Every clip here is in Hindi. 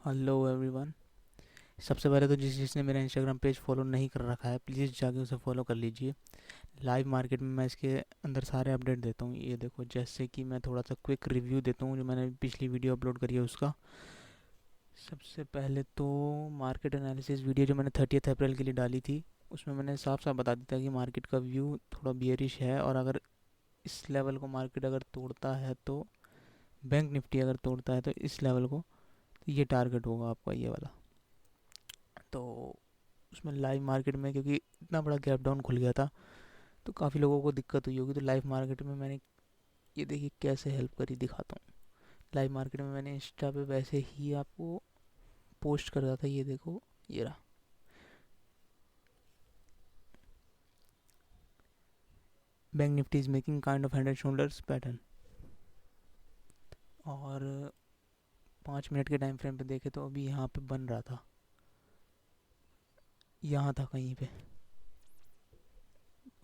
Hello everyone. सबसे पहले तो जिसने मेरा इंस्टाग्राम पेज फॉलो नहीं कर रखा है प्लीज़ जाके उसे फॉलो कर लीजिए। लाइव मार्केट में मैं इसके अंदर सारे अपडेट देता हूँ। ये देखो, जैसे कि मैं थोड़ा सा क्विक रिव्यू देता हूँ जो मैंने पिछली वीडियो अपलोड करी है उसका। सबसे पहले तो मार्केट एनालिसिस वीडियो जो मैंने 30 अप्रैल के लिए डाली थी, उसमें मैंने साफ साफ बता दिया था कि मार्केट का व्यू थोड़ा बियरिश है, और अगर इस लेवल को मार्केट अगर तोड़ता है तो, बैंक निफ्टी अगर तोड़ता है तो इस लेवल को, तो ये टारगेट होगा आपका, ये वाला। तो उसमें लाइव मार्केट में क्योंकि इतना बड़ा गैप डाउन खुल गया था तो काफ़ी लोगों को दिक्कत हुई होगी, तो लाइव मार्केट में मैंने, ये देखिए कैसे हेल्प करी, दिखाता हूँ। लाइव मार्केट में मैंने इंस्टा पे वैसे ही आपको पोस्ट कर रहा था, ये देखो, ये रहा। Bank Nifty is making kind of head and shoulders pattern, और 5 मिनट के टाइम फ्रेम पे देखे तो अभी यहाँ पे बन रहा था, यहाँ था कहीं पे,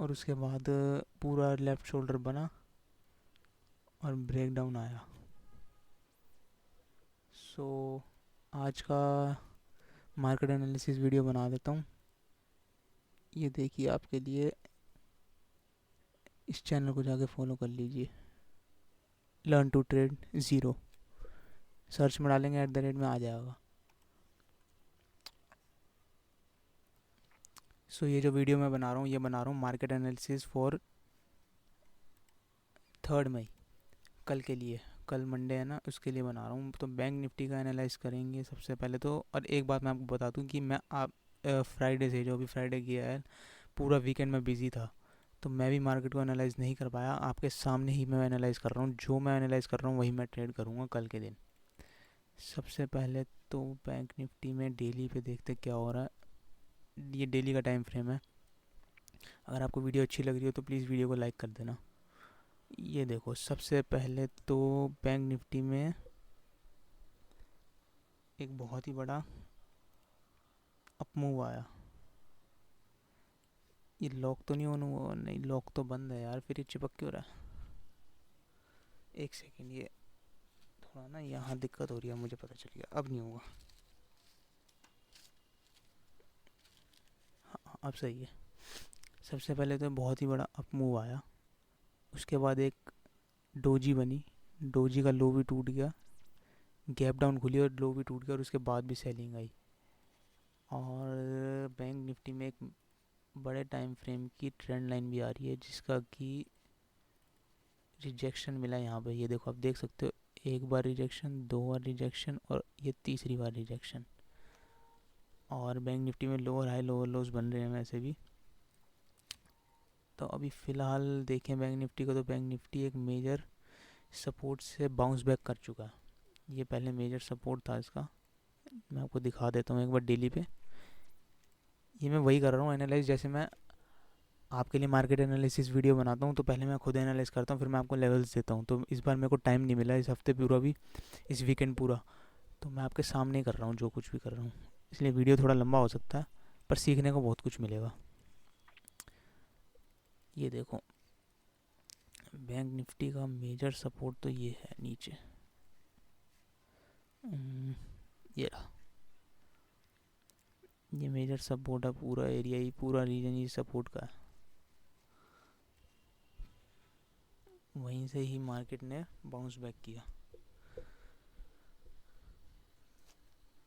और उसके बाद पूरा लेफ्ट शोल्डर बना और ब्रेक डाउन आया। सो आज का मार्केट एनालिसिस वीडियो बना देता हूँ। ये देखिए आपके लिए, इस चैनल को जाके फॉलो कर लीजिए। Learn to trade zero, search में डालेंगे @ में आ जाएगा। सो ये जो वीडियो मैं बना रहा हूँ, ये बना रहा हूँ मार्केट एनालिसिस फॉर 3 मई, कल के लिए। कल मंडे है ना, उसके लिए बना रहा हूँ। तो बैंक निफ्टी का एनालाइज करेंगे सबसे पहले तो। और एक बात मैं आपको बता दूँ कि मैं आप फ्राइडे से, जो अभी फ्राइडे किया है, पूरा वीकेंड में बिज़ी था, तो मैं भी मार्केट को एनालाइज नहीं कर पाया। आपके सामने ही मैं एनालाइज कर रहा हूँ, जो मैं एनालाइज कर रहा हूँ वही मैं ट्रेड करूँगा कल के दिन। सबसे पहले तो बैंक निफ्टी में डेली पे देखते क्या हो रहा है। ये डेली का टाइम फ्रेम है। अगर आपको वीडियो अच्छी लग रही हो तो प्लीज़ वीडियो को लाइक कर देना। ये देखो, सबसे पहले तो बैंक निफ्टी में एक बहुत ही बड़ा अपमूव आया। ये लॉक तो नहीं ऑन हुआ? नहीं, लॉक तो बंद है यार, फिर ये चिपक क्यों रहा है? एक सेकेंड, ये थोड़ा ना यहाँ दिक्कत हो रही है, मुझे पता चल गया, अब नहीं होगा। हाँ, अब सही है। सबसे पहले तो बहुत ही बड़ा अपमूव आया, उसके बाद एक डोजी बनी, डोजी का लो भी टूट गया, गैप डाउन खुली और लो भी टूट गया, और उसके बाद भी सेलिंग आई। और बैंक निफ्टी में एक बड़े टाइम फ्रेम की ट्रेंड लाइन भी आ रही है, जिसका कि रिजेक्शन मिला यहाँ पे। ये देखो, आप देख सकते हो, एक बार रिजेक्शन, दो बार रिजेक्शन, और ये तीसरी बार रिजेक्शन। और बैंक निफ्टी में लोअर हाई लोअर लोज बन रहे हैं वैसे भी। तो अभी फ़िलहाल देखें बैंक निफ्टी को, तो बैंक निफ्टी एक मेजर सपोर्ट से बाउंस बैक कर चुका है। ये पहले मेजर सपोर्ट था इसका, मैं आपको दिखा देता हूँ एक बार डेली पे। ये मैं वही कर रहा हूँ एनालाइज, जैसे मैं आपके लिए मार्केट एनालिसिस वीडियो बनाता हूँ तो पहले मैं खुद एनालाइज करता हूँ, फिर मैं आपको लेवल्स देता हूँ। तो इस बार मेरे को टाइम नहीं मिला, इस हफ्ते पूरा भी, इस वीकेंड पूरा, तो मैं आपके सामने ही कर रहा हूँ जो कुछ भी कर रहा हूँ। इसलिए वीडियो थोड़ा लंबा हो सकता है, पर सीखने को बहुत कुछ मिलेगा। ये देखो, बैंक निफ्टी का मेजर सपोर्ट तो ये है नीचे, ये रहा। ये मेजर सपोर्ट है, पूरा एरिया ही, पूरा रीजन ही सपोर्ट का है। वहीं से ही मार्केट ने बाउंस बैक किया।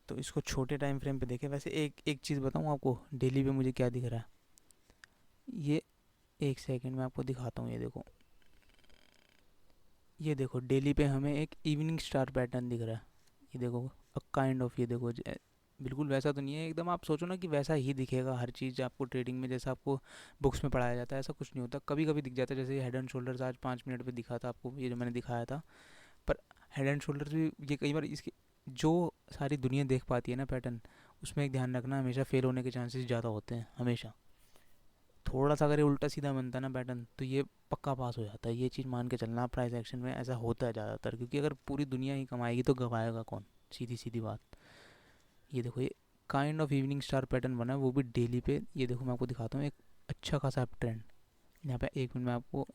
तो इसको छोटे टाइम फ्रेम पे देखें। वैसे एक एक चीज़ बताऊँ आपको, डेली पे मुझे क्या दिख रहा है, ये एक सेकंड में आपको दिखाता हूँ। ये देखो डेली पे हमें एक इवनिंग स्टार पैटर्न दिख रहा है। ये देखो, अ काइंड ऑफ, ये देखो, बिल्कुल वैसा तो नहीं है एकदम, आप सोचो ना कि वैसा ही दिखेगा हर चीज़ आपको ट्रेडिंग में, जैसा आपको बुक्स में पढ़ाया जाता है, ऐसा कुछ नहीं होता। कभी कभी दिख जाता है, जैसे हेड एंड शोल्डर्स आज 5 मिनट पे दिखा था आपको, ये जो मैंने दिखाया था। पर हेड एंड शोल्डर्स भी, ये कई बार इसकी, जो सारी दुनिया देख पाती है ना पैटर्न, उसमें एक ध्यान रखना, हमेशा फेल होने के चांसेस ज़्यादा होते हैं हमेशा। थोड़ा सा अगर ये उल्टा सीधा बनता है ना पैटर्न, तो ये पक्का पास हो जाता है। ये चीज़ मान के चलना, प्राइस एक्शन में ऐसा होता है ज़्यादातर, क्योंकि अगर पूरी दुनिया ही कमाएगी तो गवाएगा कौन, सीधी सीधी बात। ये देखो, ये kind of evening star pattern बना है, वो भी डेली पे। ये देखो, मैं आपको दिखाता हूँ एक अच्छा खासा ट्रेंड यहाँ पे, 1 मिनट में आपको,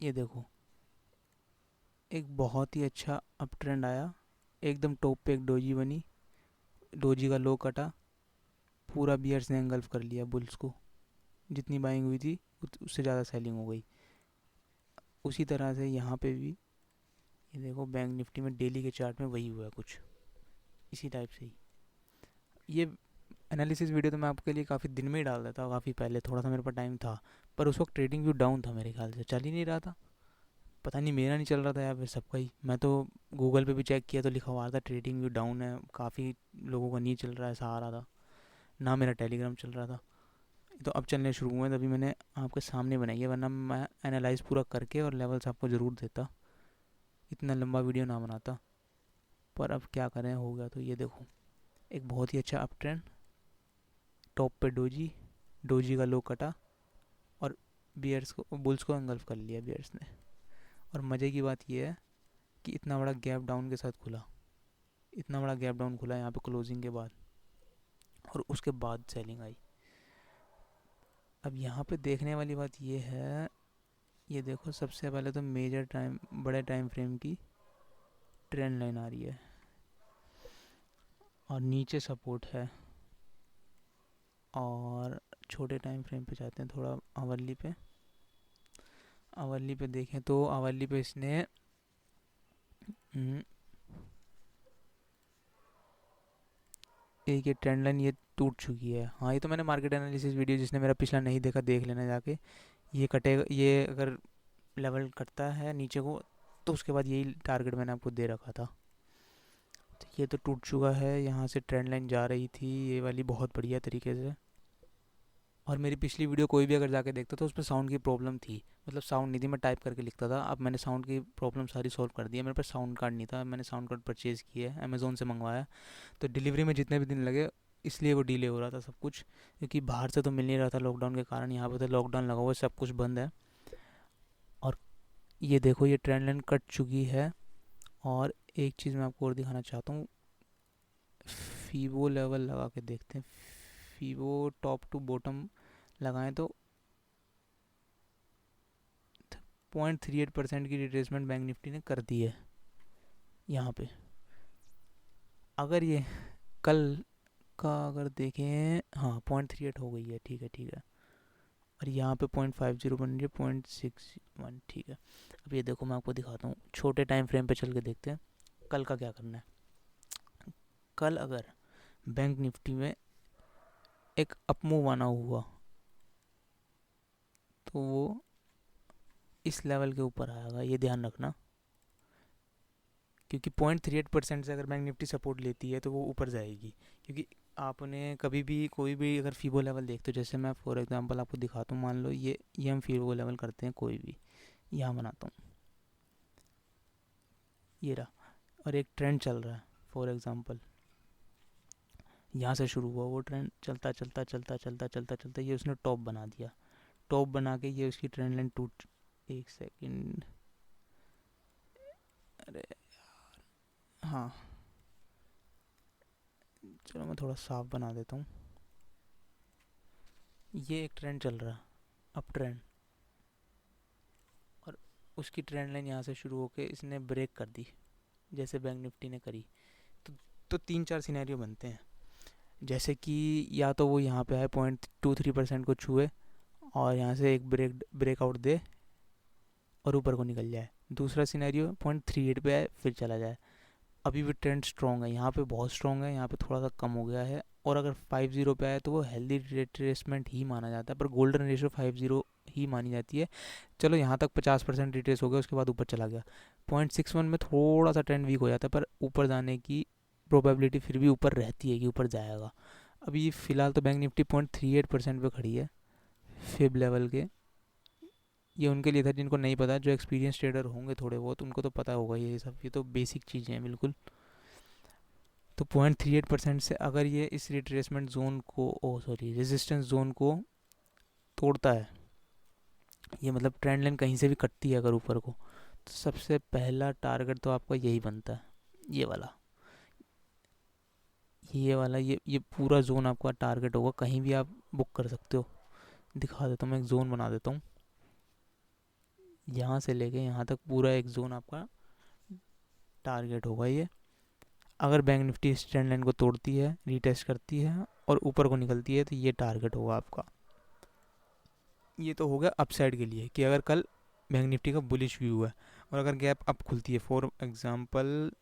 ये देखो, एक बहुत ही अच्छा अप ट्रेंड आया, एकदम टॉप पे एक डोजी बनी, डोजी का लो कटा, पूरा बियर्स ने engulf कर लिया बुल्स को। जितनी बाइंग हुई थी उससे ज़्यादा सेलिंग हो गई। उसी तरह से यहाँ पे भी ये देखो, बैंक निफ्टी में डेली के चार्ट में वही हुआ है कुछ इसी टाइप से ही। ये एनालिसिस वीडियो तो मैं आपके लिए काफ़ी दिन में ही डाल देता, काफ़ी पहले थोड़ा सा मेरे पास टाइम था, पर उस वक्त ट्रेडिंग व्यू डाउन था, मेरे ख्याल से चल ही नहीं रहा था। पता नहीं मेरा नहीं चल रहा था या फिर सबका ही। मैं तो गूगल पे भी चेक किया तो लिखा हुआ था ट्रेडिंग व्यू डाउन है, काफ़ी लोगों का नहीं चल रहा है, ऐसा आ रहा था। ना मेरा टेलीग्राम चल रहा था। तो अब चलने शुरू हुए, तभी मैंने आपके सामने बनाई है, वरना मैं एनालाइज पूरा करके और लेवल्स आपको ज़रूर देता, इतना लंबा वीडियो ना बनाता। पर अब क्या करें, हो गया। तो ये देखो, एक बहुत ही अच्छा अप ट्रेंड, टॉप पे डोजी, डोजी का लो कटा, और बियर्स को, बुल्स को engulf कर लिया बियर्स ने। और मज़े की बात यह है कि इतना बड़ा गैप डाउन के साथ खुला, इतना बड़ा गैप डाउन खुला यहाँ पे क्लोजिंग के बाद, और उसके बाद सेलिंग आई। अब यहाँ पे देखने वाली बात ये है, ये देखो सबसे पहले तो मेजर टाइम, बड़े टाइम फ्रेम की ट्रेंड लाइन आ रही है, और नीचे सपोर्ट है। और छोटे टाइम फ्रेम पे जाते हैं, थोड़ा आवरली पे। आवरली पे देखें तो आवरली पे इसने एक ये ट्रेंड लाइन ये टूट चुकी है। हाँ, ये तो मैंने मार्केट एनालिसिस वीडियो, जिसने मेरा पिछला नहीं देखा देख लेना जाके। ये कटेगा, ये अगर लेवल कटता है नीचे को, तो उसके बाद यही टारगेट मैंने आपको दे रखा था। तो ये तो टूट चुका है, यहाँ से ट्रेंड लाइन जा रही थी ये वाली बहुत बढ़िया तरीके से। और मेरी पिछली वीडियो कोई भी अगर जाके देखता तो उसमें साउंड की प्रॉब्लम थी, मतलब साउंड नहीं थी, मैं टाइप करके लिखता था। अब मैंने साउंड की प्रॉब्लम सारी सॉल्व कर दी है, मेरे पास साउंड कार्ड नहीं था, मैंने साउंड कार्ड परचेज़ किया है, अमेज़ोन से मंगवाया। तो डिलीवरी में जितने भी दिन लगे, इसलिए वो डिले हो रहा था सब कुछ, क्योंकि बाहर से तो मिल नहीं रहा था लॉकडाउन के कारण। यहाँ पे तो लॉकडाउन लगा हुआ है, सब कुछ बंद है। और ये देखो, ये ट्रेंड लाइन कट चुकी है। और एक चीज़ मैं आपको और दिखाना चाहता हूँ, फीवो लेवल लगा के देखते हैं। फीवो टॉप टू बॉटम लगाएं तो 0.38% की रिट्रेसमेंट बैंक निफ्टी ने कर दी है यहाँ पे। अगर ये कल का अगर देखें, हाँ 0.38 हो गई है, ठीक है ठीक है। और यहाँ पे 0.50 बन रही है, 0.61, ठीक है। अब ये देखो, मैं आपको दिखाता हूँ, छोटे टाइम फ्रेम पे चल के देखते हैं कल का क्या करना है। कल अगर बैंक निफ्टी में एक अपमूव आना हुआ, तो वो इस लेवल के ऊपर आएगा, ये ध्यान रखना। क्योंकि 0.38% से अगर बैंक निफ्टी सपोर्ट लेती है तो वो ऊपर जाएगी। क्योंकि आपने कभी भी कोई भी अगर फीबो लेवल देखते हो, जैसे मैं फॉर एग्जांपल आपको दिखाता हूँ, मान लो ये हम फीबो लेवल करते हैं कोई भी, यहाँ बनाता हूँ, ये रहा, और एक ट्रेंड चल रहा है फॉर एग्जांपल, यहाँ से शुरू हुआ वो ट्रेंड, चलता चलता चलता चलता चलता चलता ये उसने टॉप बना दिया। टॉप बना के ये उसकी ट्रेंड लाइन टूट, एक सेकेंड, अरे हाँ, चलो मैं थोड़ा साफ बना देता हूँ। ये एक ट्रेंड चल रहा है, अप ट्रेंड, और उसकी ट्रेंड लाइन यहाँ से शुरू होकर इसने ब्रेक कर दी, जैसे बैंक निफ्टी ने करी। तो 3-4 सिनेरियो बनते हैं, जैसे कि या तो वो यहाँ पे आए 0.23% को छुए, और यहाँ से एक ब्रेकआउट दे और ऊपर को निकल जाए। दूसरा सिनेरियो 0.38 पे आए फिर चला जाए। अभी भी ट्रेंड स्ट्रॉन्ग है, यहाँ पे बहुत स्ट्रॉन्ग है, यहाँ पे थोड़ा सा कम हो गया है। और अगर 50 पे आए तो वो हेल्दी रिट्रेसमेंट ही माना जाता है, पर गोल्डन रेशियो 50 ही मानी जाती है। चलो यहाँ तक 50% रिट्रेस हो गया, उसके बाद ऊपर चला गया। 0.61 में थोड़ा सा ट्रेंड वीक हो जाता है, पर ऊपर जाने की प्रोबेबिलिटी फिर भी ऊपर रहती है कि ऊपर जाएगा। अभी फ़िलहाल तो बैंक निफ्टी 0.38% पे खड़ी है फिब लेवल के। ये उनके लिए था जिनको नहीं पता, जो एक्सपीरियंस ट्रेडर होंगे थोड़े बहुत, उनको तो पता होगा ये सब, ये तो बेसिक चीज़ें हैं बिल्कुल। तो 0.38% से अगर ये इस रिट्रेसमेंट जोन को, ओ सॉरी, रेजिस्टेंस जोन को तोड़ता है, ये मतलब ट्रेंड लाइन कहीं से भी कटती है अगर ऊपर को, तो सबसे पहला टारगेट तो आपका यही बनता है, ये वाला, ये पूरा जोन आपका टारगेट होगा। कहीं भी आप बुक कर सकते हो। दिखा देता हूँ, मैं एक जोन बना देता हूँ, यहाँ से लेके यहाँ तक पूरा एक जोन आपका टारगेट होगा ये। अगर बैंक निफ्टी इस ट्रेंड लाइन को तोड़ती है, रीटेस्ट करती है और ऊपर को निकलती है, तो ये टारगेट होगा आपका। ये तो हो गया अपसाइड के लिए कि अगर कल बैंक निफ्टी का बुलिश व्यू है और अगर गैप अप खुलती है, फॉर एग्जांपल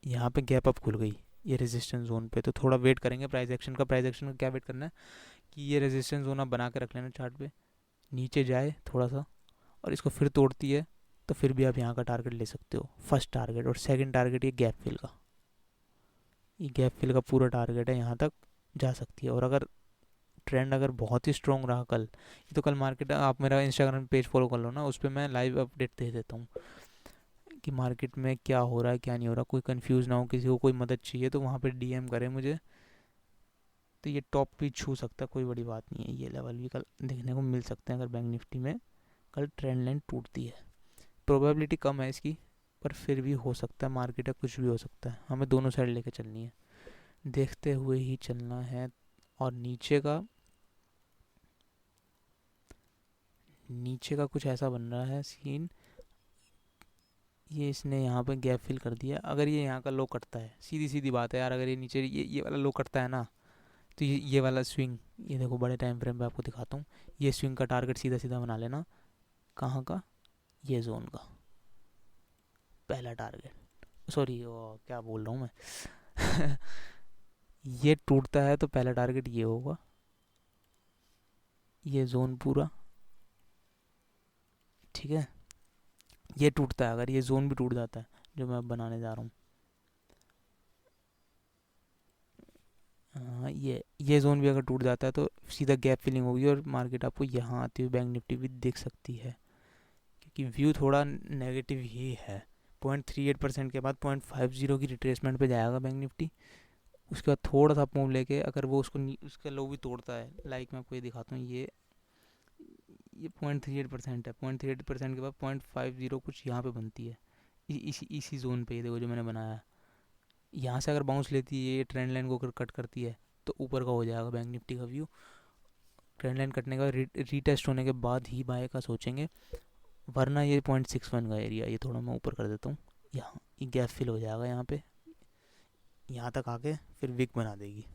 यहाँ पे गैप अप खुल गई ये रेजिस्टेंस जोन पे, तो थोड़ा वेट करेंगे प्राइस एक्शन का। प्राइस एक्शन का क्या वेट करना है कि ये रेजिस्टेंस जोन आप बना के रख लेना चार्ट पे, नीचे जाए थोड़ा सा और इसको फिर तोड़ती है तो फिर भी आप यहाँ का टारगेट ले सकते हो, फर्स्ट टारगेट। और सेकंड टारगेट ये गैप फिल का, ये गैप फिल का पूरा टारगेट है, यहाँ तक जा सकती है। और अगर ट्रेंड अगर बहुत ही स्ट्रॉन्ग रहा कल, ये तो कल मार्केट, आप मेरा इंस्टाग्राम पेज फॉलो कर लो ना, उस पर मैं लाइव अपडेट दे देता हूँ कि मार्केट में क्या हो रहा है क्या नहीं हो रहा। कोई कंफ्यूज ना हो, किसी को कोई मदद चाहिए तो वहाँ पे डीएम करे मुझे। तो ये टॉप भी छू सकता है, कोई बड़ी बात नहीं है। ये लेवल भी कल देखने को मिल सकते हैं अगर बैंक निफ्टी में कल ट्रेंड लाइन टूटती है। प्रोबेबिलिटी कम है इसकी, पर फिर भी हो सकता है, मार्केट है कुछ भी हो सकता है। हमें दोनों साइड लेके चलनी है, देखते हुए ही चलना है। और नीचे का कुछ ऐसा बन रहा है सीन, ये इसने यहाँ पे गैप फिल कर दिया। अगर ये यहाँ का लो कटता है, सीधी सीधी बात है यार, अगर ये नीचे ये वाला लो कटता है ना, तो ये वाला स्विंग, ये देखो बड़े टाइम फ्रेम पे आपको दिखाता हूँ, ये स्विंग का टारगेट सीधा सीधा बना लेना। कहाँ का? ये जोन का पहला टारगेट, सॉरी क्या बोल रहा हूँ मैं ये टूटता है तो पहला टारगेट ये होगा, ये जोन पूरा, ठीक है। ये टूटता है, अगर ये जोन भी टूट जाता है जो मैं अब बनाने जा रहा हूँ, हाँ, ये जोन भी अगर टूट जाता है तो सीधा गैप फिलिंग होगी और मार्केट आपको यहाँ आती हुई बैंक निफ्टी भी दिख सकती है, क्योंकि व्यू थोड़ा नेगेटिव ही है। 0.38% के बाद 0.50 की रिट्रेसमेंट पे जाएगा बैंक निफ्टी। उसके बाद थोड़ा सा मूव लेके अगर वो उसका लो भी तोड़ता है, लाइक मैं आपको ये दिखाता हूँ, ये 0.38% है। 0.38% के बाद 0.50 कुछ यहाँ पे बनती है, इसी जोन पे। ये देखो जो मैंने बनाया है, यहाँ से अगर बाउंस लेती है, ये ट्रेंड लाइन को अगर कट करती है तो ऊपर का हो जाएगा बैंक निफ्टी का व्यू। ट्रेंड लाइन कटने का रीटेस्ट होने के बाद ही बाय का सोचेंगे, वरना ये 0.61 का एरिया, ये थोड़ा मैं ऊपर कर देता हूँ, यहाँ ये गैप फिल हो जाएगा यहाँ पे, यहाँ तक आके फिर विक बना देगी।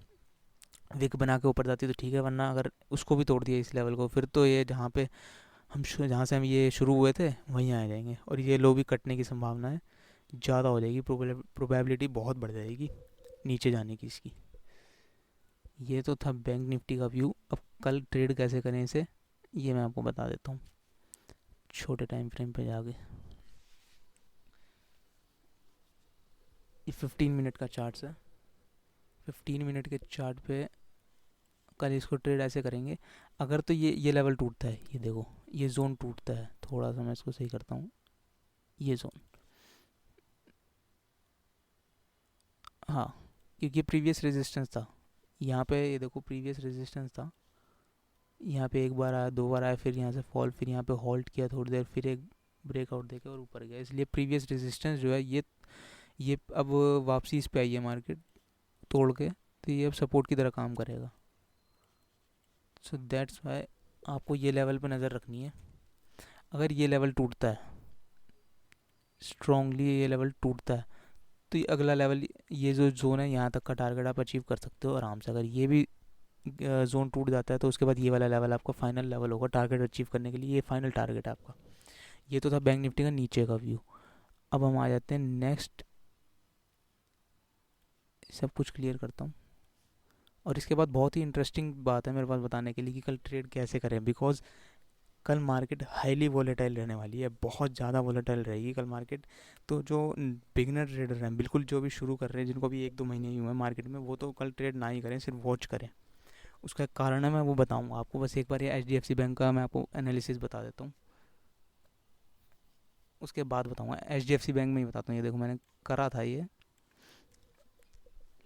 विक बना के ऊपर जाती है तो ठीक है, वरना अगर उसको भी तोड़ दिया इस लेवल को, फिर तो ये जहाँ से हम ये शुरू हुए थे वहीं आ जाएंगे और ये लो भी कटने की संभावना है ज़्यादा हो जाएगी, प्रोबेबिलिटी बहुत बढ़ जाएगी नीचे जाने की इसकी। ये तो था बैंक निफ्टी का व्यू। अब कल ट्रेड कैसे करें इसे, ये मैं आपको बता देता हूँ छोटे टाइम फ्रेम पे जाके। ये 15 मिनट का चार्ट है। 15 मिनट के चार्ट पे कल इसको ट्रेड ऐसे करेंगे, अगर तो ये लेवल टूटता है, ये देखो ये जोन टूटता है, थोड़ा सा मैं इसको सही करता हूँ, ये जोन, हाँ, क्योंकि ये प्रीवियस रेजिस्टेंस था यहाँ पे, ये देखो प्रीवियस रेजिस्टेंस था यहाँ पे, एक बार आया, दो बार आया, फिर यहाँ से फॉल, फिर यहाँ पे होल्ड किया थोड़ी देर, फिर एक ब्रेकआउट देके और ऊपर गया। इसलिए प्रीवियस रेजिस्टेंस जो है ये अब वापसी इस पे आई है मार्केट तोड़ के, तो ये अब सपोर्ट की तरह काम करेगा। सो दैट्स वाई आपको ये लेवल पे नज़र रखनी है। अगर ये लेवल टूटता है स्ट्रांगली, ये लेवल टूटता है, तो ये अगला लेवल, ये जो जोन है यहाँ तक का टारगेट आप अचीव कर सकते हो आराम से। अगर ये भी जोन टूट जाता है तो उसके बाद ये वाला लेवल आपका फाइनल लेवल होगा टारगेट अचीव करने के लिए, ये फाइनल टारगेट है आपका। ये तो था बैंक निफ्टी का नीचे का व्यू। अब हम आ जाते हैं नेक्स्ट, सब कुछ क्लियर करता हूँ और इसके बाद बहुत ही इंटरेस्टिंग बात है मेरे पास बताने के लिए कि कल ट्रेड कैसे करें, बिकॉज कल मार्केट हाईली वॉलेटाइल रहने वाली है, बहुत ज़्यादा वॉलेटाइल रहेगी कल मार्केट। तो जो बिगनर ट्रेडर हैं, बिल्कुल जो भी शुरू कर रहे हैं, जिनको भी 1-2 महीने ही हुए हैं मार्केट में, वो तो कल ट्रेड ना ही करें, सिर्फ वॉच करें। उसका कारण है, मैं वो बताऊंगा आपको। बस एक बार ये HDFC बैंक का मैं आपको एनालिसिस बता देता हूँ, उसके बाद बताऊंगा। HDFC बैंक में ही बताता हूँ। ये देखो मैंने करा था ये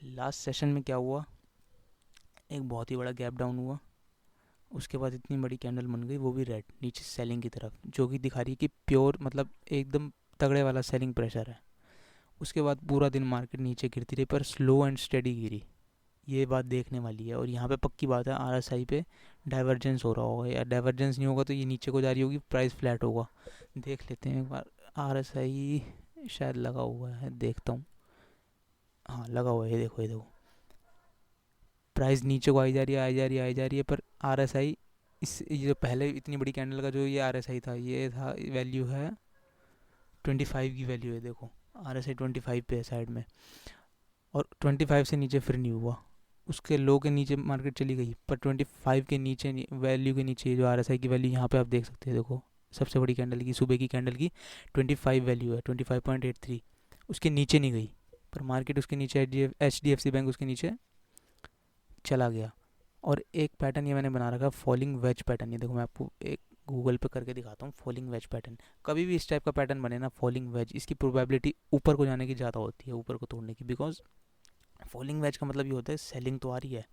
लास्ट सेशन में, क्या हुआ, एक बहुत ही बड़ा गैप डाउन हुआ, उसके बाद इतनी बड़ी कैंडल बन गई, वो भी रेड नीचे सेलिंग की तरफ, जो कि दिखा रही है कि प्योर मतलब एकदम तगड़े वाला सेलिंग प्रेशर है। उसके बाद पूरा दिन मार्केट नीचे गिरती रही, पर स्लो एंड स्टेडी गिरी, ये बात देखने वाली है। और यहाँ पे पक्की बात है, RSI पे डाइवर्जेंस हो रहा होगा, या डाइवर्जेंस नहीं होगा तो ये नीचे को जा रही होगी, प्राइस फ्लैट होगा। देख लेते हैं एक बार RSI शायद लगा हुआ है, देखता हूँ। हाँ लगा हुआ है, ये देखो ये देखो। प्राइस नीचे को आई जा रही है, आई जा रही है, आई जा रही है, पर आर एस आई, इस ये जो पहले इतनी बड़ी कैंडल का जो ये आर एस आई था, ये था वैल्यू है 25 की वैल्यू है, देखो आर एस आई 25 पे है साइड में, और 25 से नीचे फिर नहीं हुआ। उसके लो के नीचे मार्केट चली गई, पर 25 के नीचे वैल्यू के नीचे जो आर एस आई की वैल्यू यहाँ पे आप देख सकते हैं, देखो सबसे बड़ी कैंडल की, सुबह की कैंडल की 25 वैल्यू है, 25.83, उसके नीचे नहीं गई, पर मार्केट उसके नीचे, H D F C bank उसके नीचे चला गया। और एक पैटर्न ये मैंने बना रखा है, फॉलिंग वेज पैटर्न। ये देखो मैं आपको एक गूगल पे करके दिखाता हूँ, फॉलिंग वेज पैटर्न। कभी भी इस टाइप का पैटर्न बने ना, फॉलिंग वेज, इसकी प्रोबेबिलिटी ऊपर को जाने की ज़्यादा होती है, ऊपर को तोड़ने की, बिकॉज फॉलिंग वेज का मतलब ये होता है सेलिंग तो आ रही है,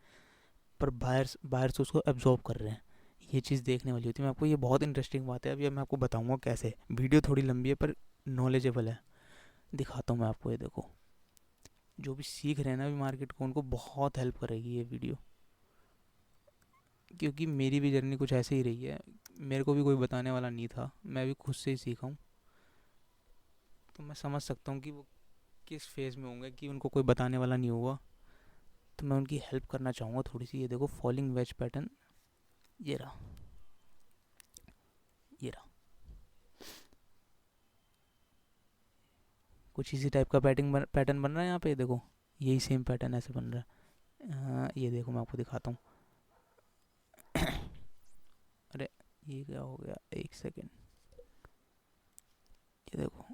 पर बायर्स बायर्स उसको एब्जॉर्ब कर रहे हैं। ये चीज़ देखने वाली होती है। मैं आपको, ये बहुत इंटरेस्टिंग बात है, अभी मैं आपको बताऊंगा कैसे। वीडियो थोड़ी लंबी है पर नॉलेजेबल है, दिखाता हूँ मैं आपको। ये देखो, जो भी सीख रहे हैं ना अभी मार्केट को, उनको बहुत हेल्प करेगी ये वीडियो, क्योंकि मेरी भी जर्नी कुछ ऐसे ही रही है। मेरे को भी कोई बताने वाला नहीं था, मैं भी खुद से ही सीखा हूँ। तो मैं समझ सकता हूँ कि वो किस फेज़ में होंगे, कि उनको कोई बताने वाला नहीं हुआ, तो मैं उनकी हेल्प करना चाहूँगा थोड़ी सी। ये देखो फॉलिंग वेज पैटर्न, ये रहा, ये रहा, कुछ इसी टाइप का पैटर्न बन रहा है यहाँ पे, देखो यही सेम पैटर्न ऐसे बन रहा है। ये देखो मैं आपको दिखाता हूँ। अरे ये क्या हो गया, एक सेकेंड। ये देखो,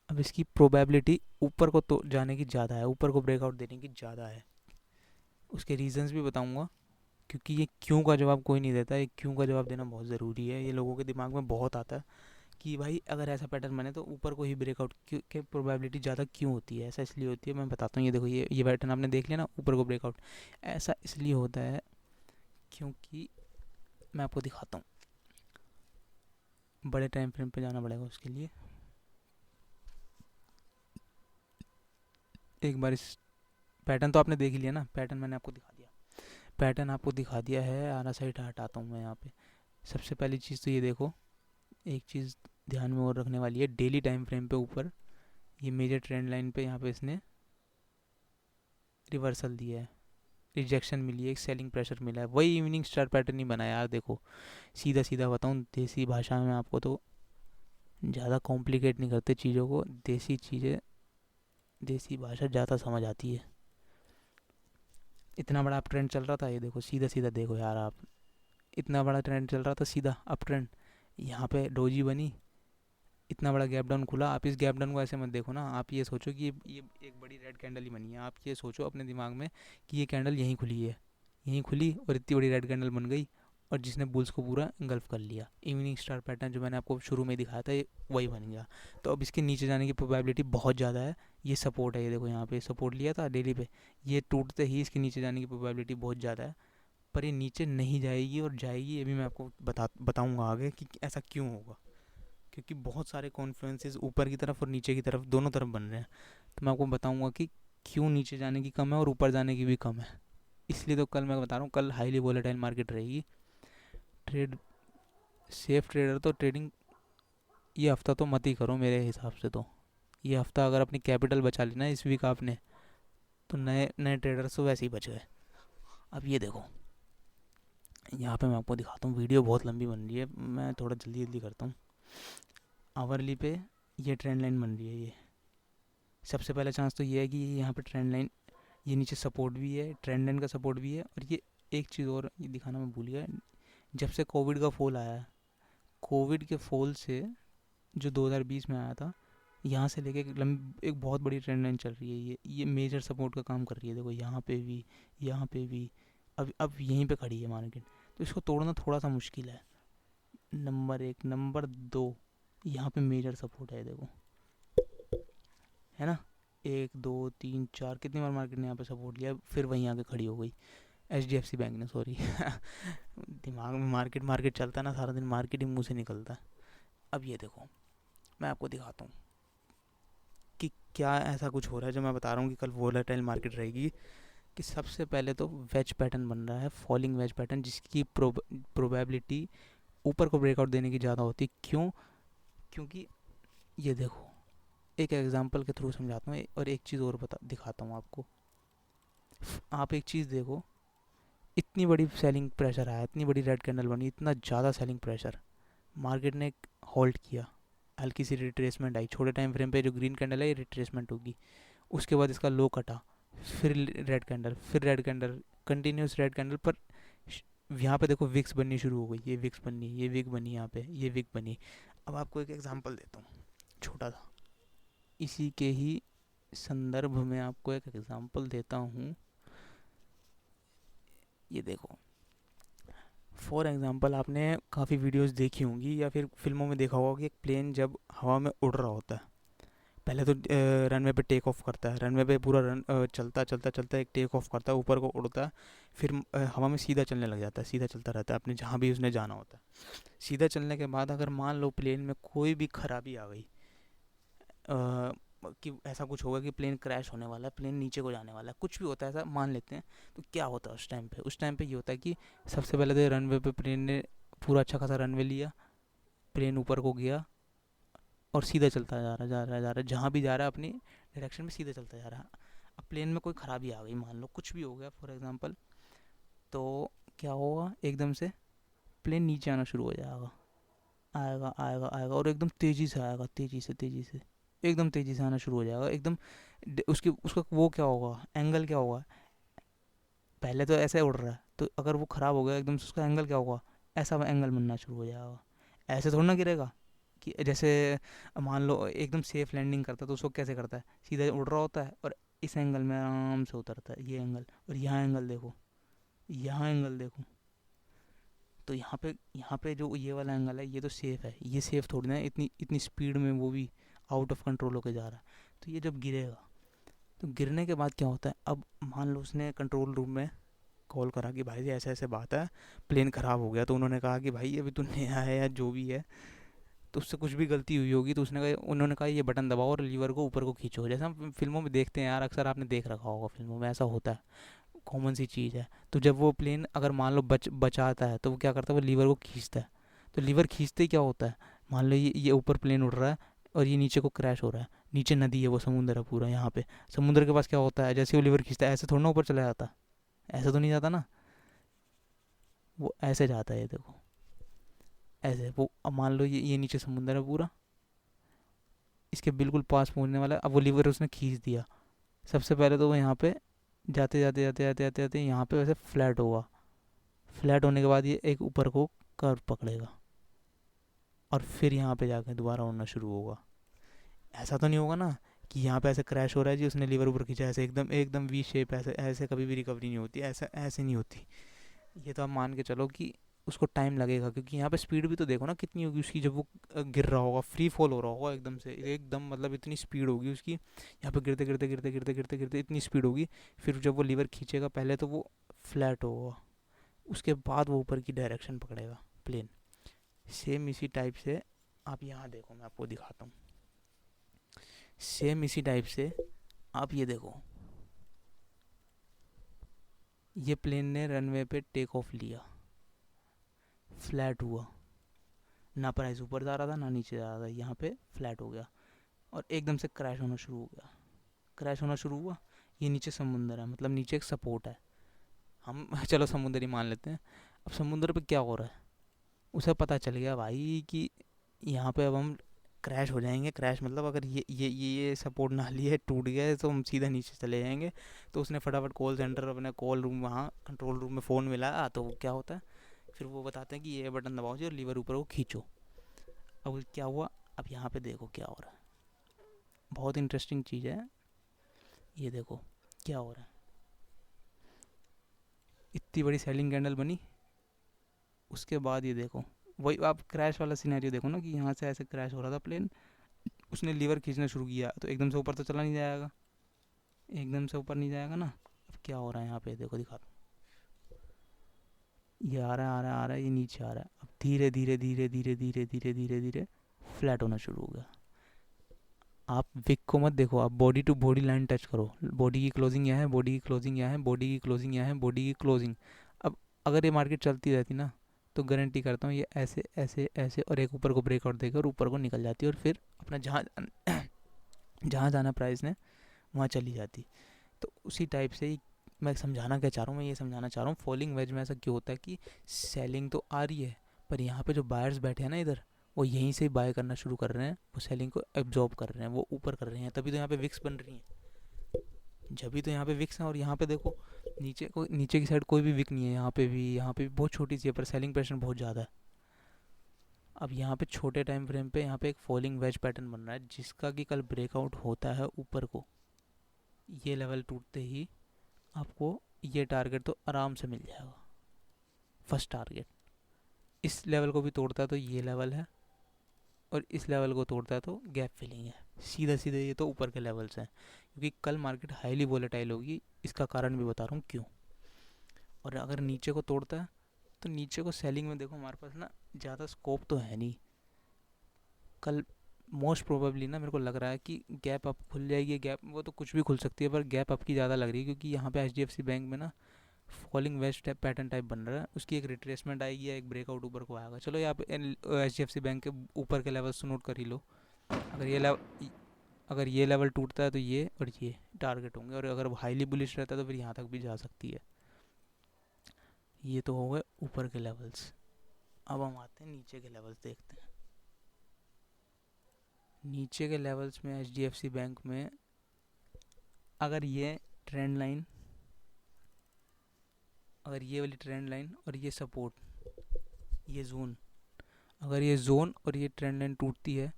अब इसकी प्रोबेबिलिटी ऊपर को तो जाने की ज़्यादा है, ऊपर को ब्रेकआउट देने की ज़्यादा है। उसके रीजंस भी बताऊंगा, क्योंकि ये क्यों का जवाब कोई नहीं देता, ये क्यों का जवाब देना बहुत ज़रूरी है। ये लोगों के दिमाग में बहुत आता है कि भाई अगर ऐसा पैटर्न बने तो ऊपर को ही ब्रेकआउट की प्रोबेबिलिटी ज़्यादा क्यों होती है। ऐसा इसलिए होती है, मैं बताता हूँ। ये देखो, ये पैटर्न आपने देख लिया ना, ऊपर को ब्रेकआउट, ऐसा इसलिए होता है क्योंकि, मैं आपको दिखाता हूँ, बड़े टाइम फ्रेम पे जाना पड़ेगा उसके लिए। एक बार इस पैटर्न तो आपने देख ही लिया ना, पैटर्न मैंने आपको दिखा दिया, पैटर्न आपको दिखा दिया है। आरा साइड हटाता हूँ मैं यहाँ पे। सबसे पहली चीज़ तो ये देखो, एक चीज़ ध्यान में और रखने वाली है, डेली टाइम फ्रेम पे ऊपर ये मेजर ट्रेंड लाइन पे यहाँ पे इसने रिवर्सल दिया है, रिजेक्शन मिली है, एक सेलिंग प्रेशर मिला है, वही इवनिंग स्टार पैटर्न ही बना है यार। देखो सीधा सीधा बताऊँ देसी भाषा में आपको, तो ज़्यादा कॉम्प्लिकेट नहीं करते चीज़ों को, देसी चीज़ें, देसी भाषा ज़्यादा समझ आती है। इतना बड़ा अप ट्रेंड चल रहा था, ये देखो सीधा सीधा देखो यार आप, इतना बड़ा ट्रेंड चल रहा था सीधा अप ट्रेंड, यहाँ पे डोजी बनी, इतना बड़ा गैप डाउन खुला। आप इस गैप डाउन को ऐसे मत देखो ना, आप ये सोचो कि ये एक बड़ी रेड कैंडल ही बनी है। आप ये सोचो अपने दिमाग में कि ये कैंडल यहीं खुली है, यहीं खुली और इतनी बड़ी रेड कैंडल बन गई, और जिसने बुल्स को पूरा इंगल्फ कर लिया। इवनिंग स्टार पैटर्न जो मैंने आपको शुरू में दिखाया था, ये वही बन गया। तो अब इसके नीचे जाने की प्रोबेबिलिटी बहुत ज़्यादा है। ये सपोर्ट है, ये देखो यहाँ पे सपोर्ट लिया था डेली पे, ये टूटते ही इसके नीचे जाने की प्रोबेबिलिटी बहुत ज़्यादा है। पर ये नीचे नहीं जाएगी, और जाएगी ये भी मैं आपको बताऊँगा आगे कि ऐसा क्यों होगा, क्योंकि बहुत सारे कॉन्फ्लुएंसेस ऊपर की तरफ और नीचे की तरफ दोनों तरफ बन रहे हैं। तो मैं आपको बताऊंगा कि क्यों नीचे जाने की कम है और ऊपर जाने की भी कम है। इसलिए तो कल मैं बता रहा हूँ, कल हाईली वोलेटाइल मार्केट रहेगी। ट्रेड, सेफ ट्रेडर तो ट्रेडिंग ये हफ्ता तो मत ही करो मेरे हिसाब से। तो ये हफ्ता अगर अपनी कैपिटल बचा लेना इस वीक आपने, तो नए नए ट्रेडर्स तो वैसे ही बच गए। अब ये देखो, यहाँ पे मैं आपको दिखाता हूँ, वीडियो बहुत लंबी बन रही है, मैं थोड़ा जल्दी जल्दी करता हूँ। आवरली पे ये ट्रेंड लाइन बन रही है, ये सबसे पहला चांस तो ये है कि यहाँ पे ट्रेंड लाइन, ये नीचे सपोर्ट भी है, ट्रेंड लाइन का सपोर्ट भी है। और ये एक चीज़ और ये दिखाना मैं भूल गया, जब से कोविड का फॉल आया है, कोविड के फॉल से जो 2020 में आया था, यहाँ से लेके एक बहुत बड़ी ट्रेंड लाइन चल रही है। ये मेजर सपोर्ट का काम कर रही है। देखो यहाँ पे भी, यहाँ पे भी, अब यहीं पे खड़ी है मार्केट। तो इसको तोड़ना थोड़ा सा मुश्किल है। नंबर एक, नंबर दो, यहाँ पे मेजर सपोर्ट है, देखो है ना, एक दो तीन चार, कितनी बार मार्केट ने यहाँ पे सपोर्ट लिया, फिर वहीं आके खड़ी हो गई, H D F C bank ने, सॉरी। दिमाग में मार्केट मार्केट चलता है ना सारा दिन, मार्केट ही मुंह से निकलता है। अब ये देखो, मैं आपको दिखाता हूँ कि क्या ऐसा कुछ हो रहा है जो मैं बता रहा हूँ कि कल वोलेटाइल मार्केट रहेगी। कि सबसे पहले तो वेज पैटर्न बन रहा है, फॉलिंग वेज पैटर्न, जिसकी प्रोबेबिलिटी ऊपर को ब्रेकआउट देने की ज़्यादा होती है। क्यों? क्योंकि ये देखो, एक एग्जांपल के थ्रू समझाता हूँ और एक चीज़ और बता दिखाता हूँ आपको। आप एक चीज़ देखो, इतनी बड़ी सेलिंग प्रेशर आया, इतनी बड़ी रेड कैंडल बनी, इतना ज़्यादा सेलिंग प्रेशर, मार्केट ने होल्ड किया, हल्की सी रिट्रेसमेंट आई, छोटे टाइम फ्रेम पे जो ग्रीन कैंडल है ये रिट्रेसमेंट होगी, उसके बाद इसका लो कटा, फिर रेड कैंडल, फिर red candle, continuous red candle पर। यहाँ पे देखो विक्स बननी शुरू हो गई, ये विक्स बनी, ये विक बनी, यहाँ पे ये विक बनी। अब आपको एक एग्जांपल देता हूँ छोटा सा, इसी के ही संदर्भ में आपको एक एग्जांपल देता हूँ। ये देखो, फॉर एग्जांपल आपने काफ़ी वीडियोस देखी होंगी या फिर फिल्मों में देखा होगा कि एक प्लेन जब हवा में उड़ रहा होता है, पहले तो रनवे पे टेक ऑफ करता है, रनवे पे पूरा रन चलता चलता चलता एक टेक ऑफ करता है, ऊपर को उड़ता है, फिर हवा में सीधा चलने लग जाता है, सीधा चलता रहता है अपने जहाँ भी उसने जाना होता है। सीधा चलने के बाद अगर मान लो प्लेन में कोई भी खराबी आ गई, कि ऐसा कुछ होगा कि प्लेन क्रैश होने वाला है, प्लेन नीचे को जाने वाला है, कुछ भी होता है ऐसा मान लेते हैं, तो क्या होता है उस टाइम पे ये होता है कि सबसे पहले तो रनवे पे प्लेन ने पूरा अच्छा खासा रनवे लिया, प्लेन ऊपर को गया और सीधा चलता जा रहा है, जहाँ भी जा रहा है अपनी डायरेक्शन में सीधा चलता जा रहा है। अब प्लेन में कोई खराबी आ गई, मान लो कुछ भी हो गया फॉर एग्जांपल, तो क्या होगा, एकदम से प्लेन नीचे आना शुरू हो जाएगा, आएगा आएगा आएगा और एकदम तेज़ी से आएगा, तेज़ी से एकदम तेज़ी से आना शुरू हो जाएगा एकदम। उसकी उसका वो क्या होगा, एंगल क्या होगा, पहले तो ऐसे उड़ रहा है, तो अगर वो ख़राब हो गया एकदम से, उसका एंगल क्या होगा, ऐसा एंगल बनना शुरू हो जाएगा। ऐसे थोड़ा ना गिरेगा कि जैसे मान लो एकदम सेफ लैंडिंग करता है तो उसको कैसे करता है, सीधा उड़ रहा होता है और इस एंगल में आराम से उतरता है, ये एंगल, और यहाँ एंगल देखो, यहाँ एंगल देखो, तो यहाँ पे जो ये वाला एंगल है ये तो सेफ है, ये सेफ थोड़ी ना है, इतनी इतनी स्पीड में वो भी आउट ऑफ कंट्रोल होके जा रहा है। तो ये जब गिरेगा, तो गिरने के बाद क्या होता है, अब मान लो उसने कंट्रोल रूम में कॉल करा कि भाई जी ऐसे ऐसे बात है, प्लेन ख़राब हो गया, तो उन्होंने कहा कि भाई अभी तू नया है या जो भी है, तो उससे कुछ भी गलती हुई होगी, तो उन्होंने कहा ये बटन दबाओ और लीवर को ऊपर को खींचो, जैसे हम फिल्मों में देखते हैं यार, अक्सर आपने देख रखा होगा फिल्मों में ऐसा होता है, कॉमन सी चीज़ है। तो जब वो प्लेन अगर मान लो बचाता है, तो वो क्या करता है, वो लीवर को खींचता है, तो लीवर खींचते ही क्या होता है, मान लो ये ऊपर प्लेन उड़ रहा है और ये नीचे को क्रैश हो रहा है, नीचे नदी है, वो समुंदर है पूरा, यहाँ पे समुद्र के पास क्या होता है, जैसे वो लीवर खींचता है ऐसे थोड़ा ना ऊपर चला जाता, ऐसे तो नहीं जाता ना, वो ऐसे जाता है, ये देखो ऐसे, वो अब मान लो ये नीचे समुंदर है पूरा, इसके बिल्कुल पास पहुंचने वाला है, अब वो लीवर उसने खींच दिया, सबसे पहले तो वो यहाँ पे जाते जाते जाते जाते जाते जाते यहाँ पे वैसे फ्लैट होगा, फ्लैट होने के बाद ये एक ऊपर को कर्व पकड़ेगा और फिर यहाँ पे जाकर दोबारा उड़ना शुरू होगा। ऐसा तो नहीं होगा ना कि यहाँ पे ऐसे क्रैश हो रहा है जी, उसने लीवर ऊपर खींचा, ऐसे एकदम एकदम वी शेप, ऐसे ऐसे कभी भी रिकवरी नहीं होती, ऐसे ऐसे नहीं होती। ये तो आप मान के चलो कि उसको टाइम लगेगा, क्योंकि यहाँ पे स्पीड भी तो देखो ना कितनी होगी उसकी, जब वो गिर रहा होगा, फ्री फॉल हो रहा होगा एकदम से, एकदम मतलब इतनी स्पीड होगी उसकी, यहाँ पे गिरते गिरते गिरते गिरते गिरते गिरते इतनी स्पीड होगी, फिर जब वो लीवर खींचेगा पहले तो वो फ्लैट होगा, उसके बाद वो ऊपर की डायरेक्शन पकड़ेगा प्लेन। सेम इसी टाइप से आप यहाँ देखो, मैं आपको दिखाता हूँ, सेम इसी टाइप से आप ये देखो, ये प्लेन ने रनवे पे टेक ऑफ लिया, फ्लैट हुआ, ना प्राइस ऊपर जा रहा था ना नीचे जा रहा था, यहाँ पे फ्लैट हो गया और एकदम से क्रैश होना शुरू हो गया, क्रैश होना शुरू हुआ, ये नीचे समुंदर है, मतलब नीचे एक सपोर्ट है, हम चलो समुंदर ही मान लेते हैं। अब समुंदर पे क्या हो रहा है, उसे पता चल गया भाई कि यहाँ पे अब हम क्रैश हो जाएंगे, क्रैश मतलब अगर ये सपोर्ट ना लिए टूट गया तो हम सीधा नीचे चले जाएंगे। तो उसने फटाफट कॉल सेंटर, अपने कॉल रूम, वहाँ कंट्रोल रूम में फ़ोन मिलाया, तो क्या होता है फिर वो बताते हैं कि ये बटन दबाओ जी और लीवर ऊपर को खींचो। अब क्या हुआ, अब यहाँ पे देखो क्या हो रहा है, बहुत इंटरेस्टिंग चीज़ है, ये देखो क्या हो रहा है, इतनी बड़ी सेलिंग कैंडल बनी, उसके बाद ये देखो वही आप क्रैश वाला सिनेरियो देखो ना, कि यहाँ से ऐसे क्रैश हो रहा था प्लेन, उसने लीवर खींचना शुरू किया, तो एकदम से ऊपर तो चला नहीं जाएगा, एकदम से ऊपर नहीं जाएगा ना। अब क्या हो रहा है यहाँ पे देखो, दिखाता हूँ, ये आ रहा है आ रहा है आ रहा है, ये नीचे आ रहा है, अब धीरे धीरे धीरे धीरे धीरे धीरे धीरे धीरे फ्लैट होना शुरू हो गया। आप विक को मत देखो, आप body to body line touch करो, बॉडी की क्लोजिंग यहाँ है, बॉडी की क्लोजिंग यहाँ है, बॉडी की क्लोजिंग यहाँ है, बॉडी की क्लोजिंग। अब अगर ये मार्केट चलती रहती ना, तो गारंटी करता हूँ ये ऐसे ऐसे ऐसे और एक ऊपर को ब्रेकआउट देकर और ऊपर को निकल जाती है और फिर अपना जहाँ जहाँ जाना प्राइस ने वहाँ चली जाती। तो उसी टाइप से ही मैं समझाना क्या चाह रहा हूँ, मैं ये समझाना चाह रहा हूँ फॉलिंग वेज में ऐसा क्यों होता है कि सेलिंग तो आ रही है पर यहाँ पे जो बायर्स बैठे हैं ना इधर, वो यहीं से बाय करना शुरू कर रहे हैं, वो सेलिंग को एब्जॉर्ब कर रहे हैं, वो ऊपर कर रहे हैं, तभी तो यहाँ पे विक्स बन रही हैं। जब भी तो यहाँ पे विक्स है और यहाँ पे देखो नीचे की साइड कोई भी विक नहीं है, यहाँ पे भी बहुत छोटी सी है पर सेलिंग प्रेशर बहुत ज़्यादा है। अब यहाँ पे छोटे टाइम फ्रेम पे यहाँ पे एक फॉलिंग वेज पैटर्न बन रहा है जिसका कि कल ब्रेकआउट होता है ऊपर को, ये लेवल टूटते ही आपको ये टारगेट तो आराम से मिल जाएगा। फर्स्ट टारगेट इस लेवल को भी तोड़ता है तो ये लेवल है, और इस लेवल को तोड़ता है तो गैप फिलिंग है। सीधा सीधा ये तो ऊपर के लेवल्स हैं, क्योंकि कल मार्केट हाईली वोलेटाइल होगी, इसका कारण भी बता रहा हूँ क्यों। और अगर नीचे को तोड़ता है तो नीचे को सेलिंग में देखो हमारे पास ना ज़्यादा स्कोप तो है नहीं। कल मोस्ट प्रोबेबली ना मेरे को लग रहा है कि गैप अप खुल जाएगी, गैप वो तो कुछ भी खुल सकती है पर गैप अप की ज़्यादा लग रही है, क्योंकि यहाँ पे HDFC बैंक में ना falling veg type pattern type बन रहा है, उसकी एक रिट्रेसमेंट आएगी या एक ब्रेकआउट ऊपर को आएगा। चलो यहाँ पे HDFC बैंक के ऊपर के लेवल्स नोट कर ही लो। अगर ये लेवल टूटता है तो ये और ये टारगेट होंगे, और अगर हाईली बुलिश रहता है तो फिर यहाँ तक भी जा सकती है। ये तो हो गए ऊपर के लेवल्स। अब हम आते हैं नीचे के लेवल्स देखते हैं। नीचे के लेवल्स में HDFC बैंक में अगर ये ट्रेंड लाइन, अगर ये वाली ट्रेंड लाइन और ये सपोर्ट, ये जोन, अगर ये जोन और ये ट्रेंड लाइन टूटती है